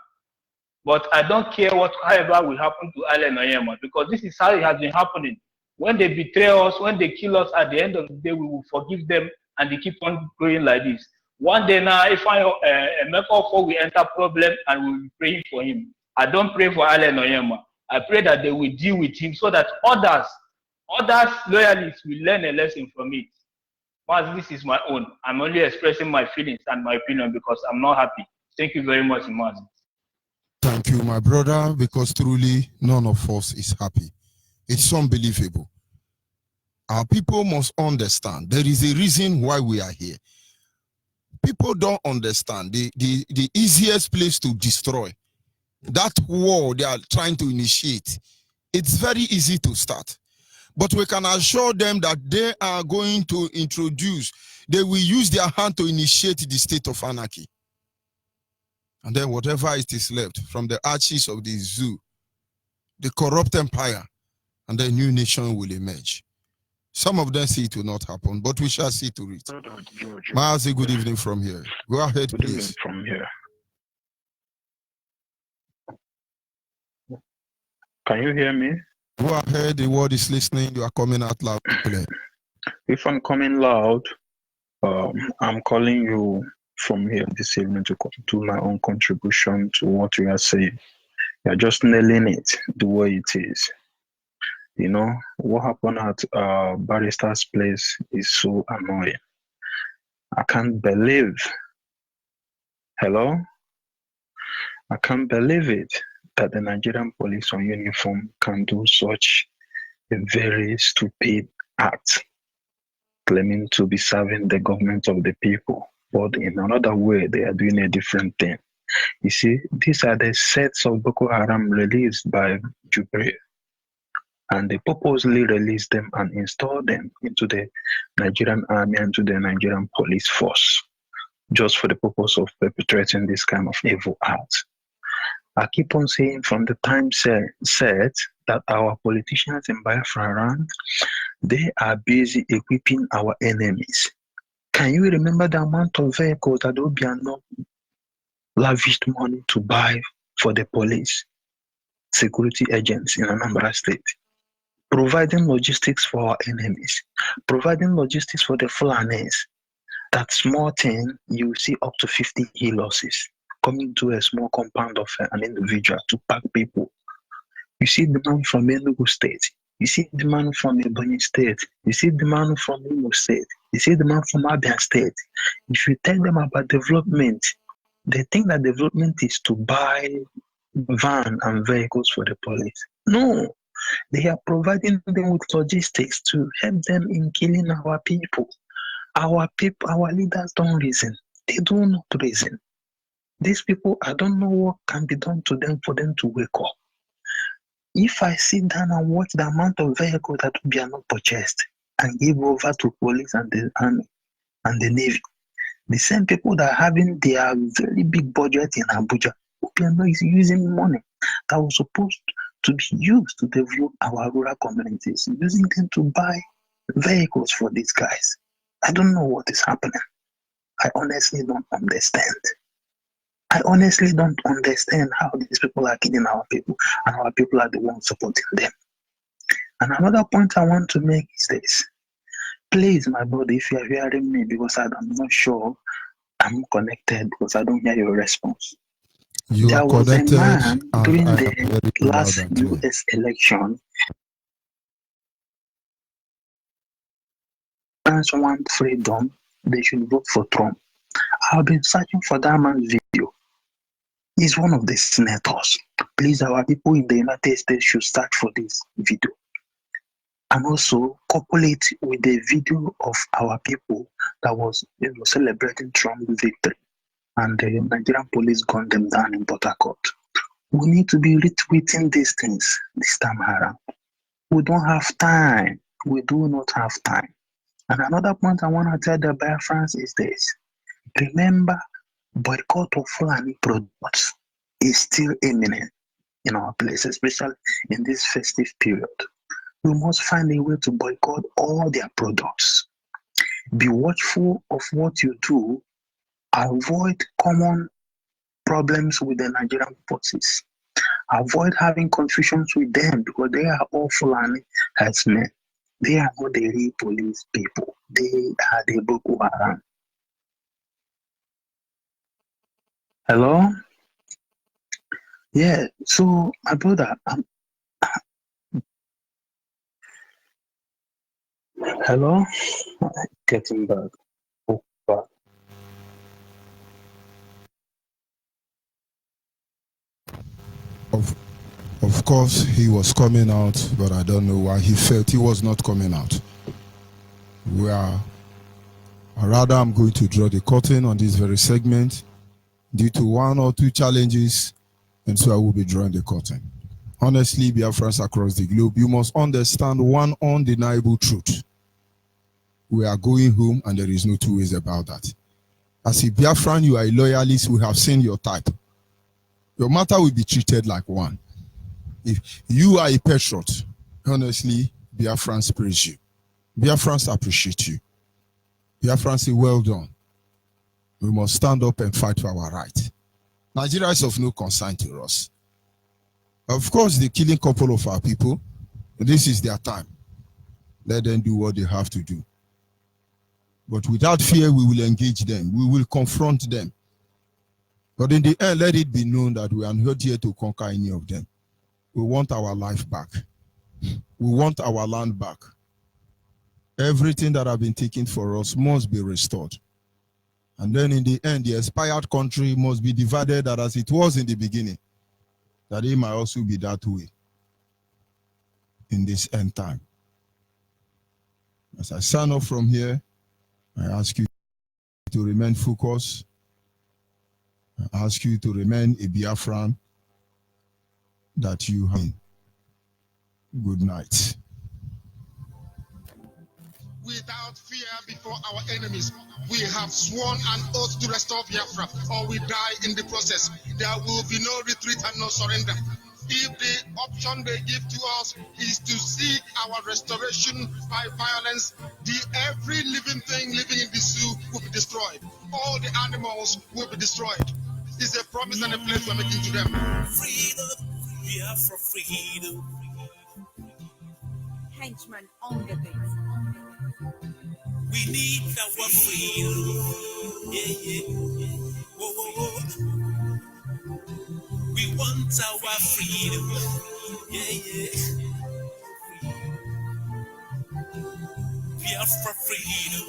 but I don't care however will happen to Allen Onyema, because this is how it has been happening. When they betray us, when they kill us, at the end of the day, we will forgive them, and they keep on going like this. One day now, if we enter problem and we will be praying for him. I don't pray for Allen Onyema. I pray that they will deal with him so that others loyalists will learn a lesson from it. But this is my own. I'm only expressing my feelings and my opinion because I'm not happy. Thank you very much, Mazi. Thank you, my brother, because truly none of us is happy. It's unbelievable. Our people must understand there is a reason why we are here. People don't understand the easiest place to destroy, that war they are trying to initiate. It's very easy to start. But we can assure them that they are going to introduce, they will use their hand to initiate the state of anarchy. And then whatever it is left from the arches of the zoo, the corrupt empire, and the new nation will emerge. Some of them say it will not happen, but we shall see to it. Mazi, good evening from here. Go ahead, good please. Evening from here. Can you hear me? Go ahead, the world is listening. You are coming out loud. If I'm coming loud, I'm calling you from here this evening to do my own contribution to what you are saying. You're just nailing it the way it is. You know, what happened at Barrister's place is so annoying. I can't believe, hello? I can't believe it that the Nigerian police on uniform can do such a very stupid act, claiming to be serving the government of the people. But in another way, they are doing a different thing. You see, these are the sets of Boko Haram released by Jubilee. And they purposely released them and installed them into the Nigerian army and to the Nigerian police force, just for the purpose of perpetrating this kind of evil acts. I keep on saying from the time said that our politicians in Biafra land, they are busy equipping our enemies. Can you remember the amount of vehicles that Obiano lavished money to buy for the police, security agents in Anambra State? Providing logistics for our enemies, providing logistics for the Fulanis. That small thing, you see up to 50 losses coming to a small compound of an individual to pack people. You see the man from Enugu State, you see the man from Ebonyi State, you see the man from Imo State, you see the man from Abia State. If you tell them about development, they think that development is to buy van and vehicles for the police. No. They are providing them with logistics to help them in killing our people. Our leaders don't reason. They do not reason. These people, I don't know what can be done to them for them to wake up. If I sit down and watch the amount of vehicles that are not purchased and give over to police and the army and the navy, the same people that are having their very big budget in Abuja, Obiano is using money that was supposed to be used to develop our rural communities, using them to buy vehicles for these guys. I don't know what is happening. I honestly don't understand. I honestly don't understand how these people are killing our people, and our people are the ones supporting them. And another point I want to make is this. Please, my brother, if you are hearing me, because I'm not sure I'm connected, because I don't hear your response. There was a man during the last US election. Fans want freedom, they should vote for Trump. I've been searching for that man's video. He's one of the senators. Please, our people in the United States should search for this video. And also couple it with the video of our people that was celebrating Trump's victory. And the Nigerian police gunned them down in Port Harcourt. We need to be retweeting these things this time around. We don't have time. We do not have time. And another point I want to tell the Biafrans is this. Remember, boycott of Fulani products is still imminent in our place, especially in this festive period. We must find a way to boycott all their products. Be watchful of what you do. Avoid common problems with the Nigerian forces. Avoid having confusions with them because they are all Fulani herdsmen. They are not the real police people. They are the Boko Haram. Hello? Yeah, so my brother, hello? Getting back. Oh, back. Of course, he was coming out, but I don't know why he felt he was not coming out. Rather, I'm going to draw the curtain on this very segment due to one or two challenges, and so I will be drawing the curtain. Honestly, Biafrans across the globe, you must understand one undeniable truth. We are going home, and there is no two ways about that. As a Biafran, you are a loyalist, we have seen your type. Your matter will be treated like one. If you are a patriot, honestly, Biafrans praise you. Biafrans appreciate you. Biafrans say, well done. We must stand up and fight for our right. Nigeria is of no concern to us. Of course, they're killing a couple of our people. This is their time. Let them do what they have to do. But without fear, we will engage them. We will confront them. But in the end, let it be known that we are not here to conquer any of them. We want our life back. We want our land back. Everything that has been taken for us must be restored. And then in the end, the expired country must be divided as it was in the beginning, that it might also be that way in this end time. As I sign off from here, I ask you to remain focused. I ask you to remain a Biafran that you have. Good night. Without fear before our enemies, we have sworn an oath to restore Biafra, or we die in the process. There will be no retreat and no surrender. If the option they give to us is to seek our restoration by violence, every living thing living in the zoo will be destroyed. All the animals will be destroyed. It's a promise and a pledge we're making to them. Freedom, Biafra freedom. Henchman on the beat. We need our freedom. Yeah, yeah. Whoa, whoa, whoa. We want our freedom. Yeah, yeah. Biafra freedom.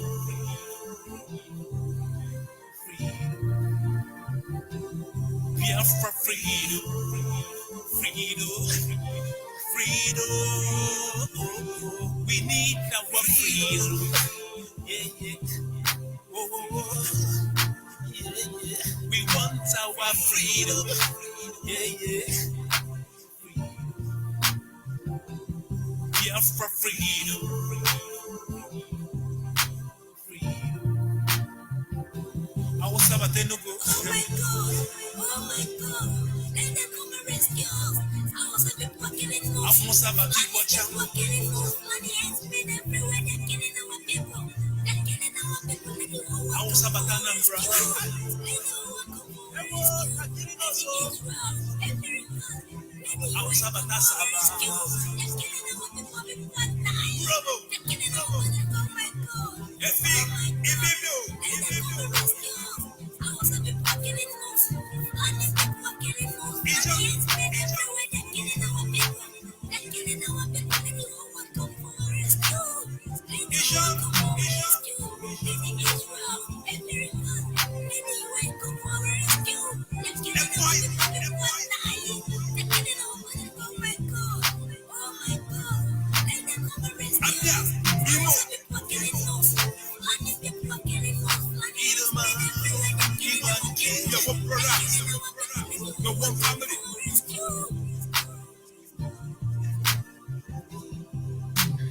Biafra freedom. Freedom. Freedom. We need our freedom. Yeah, yeah. Whoa, whoa, whoa. Yeah, yeah. We want our freedom. Yeah, yeah. Biafra freedom. I was about to know. Oh my God! Oh my God! Let them come and rescue us. I was a bit walking in motion. I must have a big watch out. Walking in motion. Money has been everywhere. They're killing our people. They're killing our people. They do not I was about to know. I was about to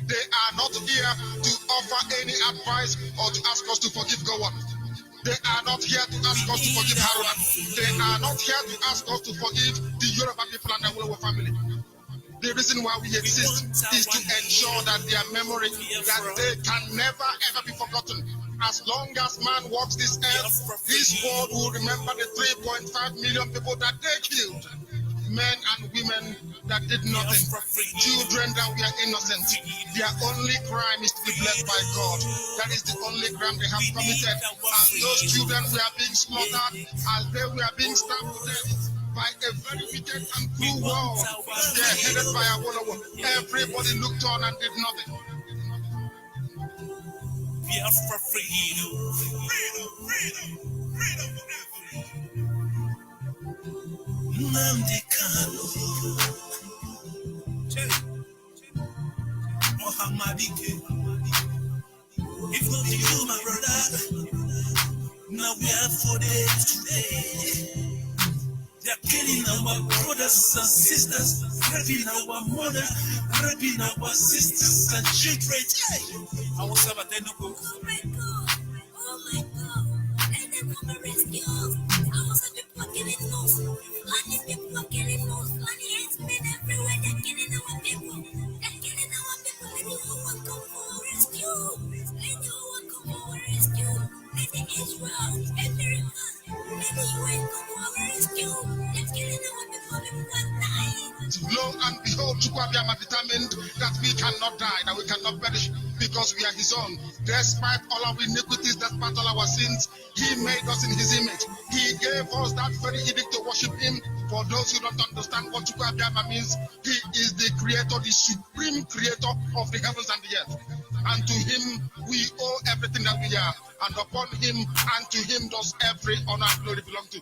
They are not here to offer any advice or to ask us to forgive Gowon. They are not here to ask us to forgive Haruna. They are not here to ask us to forgive the Yoruba people and the Awolowo family. The reason why we exist is to ensure that their memory, that they can never ever be forgotten. As long as man walks this earth, this world will remember the 3.5 million people that they killed. Men and women that did nothing, children that were innocent. Their only crime is to be blessed by God. That is the only crime they have committed. And those children were being slaughtered as they were being stabbed to death by a very wicked and cruel world. They are headed by a Awolowo. Everybody looked on and did nothing. Biafra freedom. Freedom, freedom, freedom forever. Nnamdi Kanu, Mohammadike. If not you, my brother, now we are for days today. They are killing our brothers and sisters, raping our mother, raping our sisters and children. I was about to know. Oh my God! Oh my God! Let them come and rescue us. I was a bit walking in motion. Money people are killing us. Money has been everywhere. They're killing our people. They're killing our people. Let no one come for rescue. Let no one come for rescue. Let the Israel, America, let the UN come for rescue. They're killing our people. People are dying. Lo and behold, Chukwabiyama determined that we cannot die, that we cannot perish, because we are his own. Despite all our iniquities, despite all our sins, he made us in his image. He gave us that very edict to worship him. For those who don't understand what Chukwabiyama means, he is the creator, the supreme creator of the heavens and the earth. And to him we owe everything that we are. And upon him and to him does every honor and glory belong to.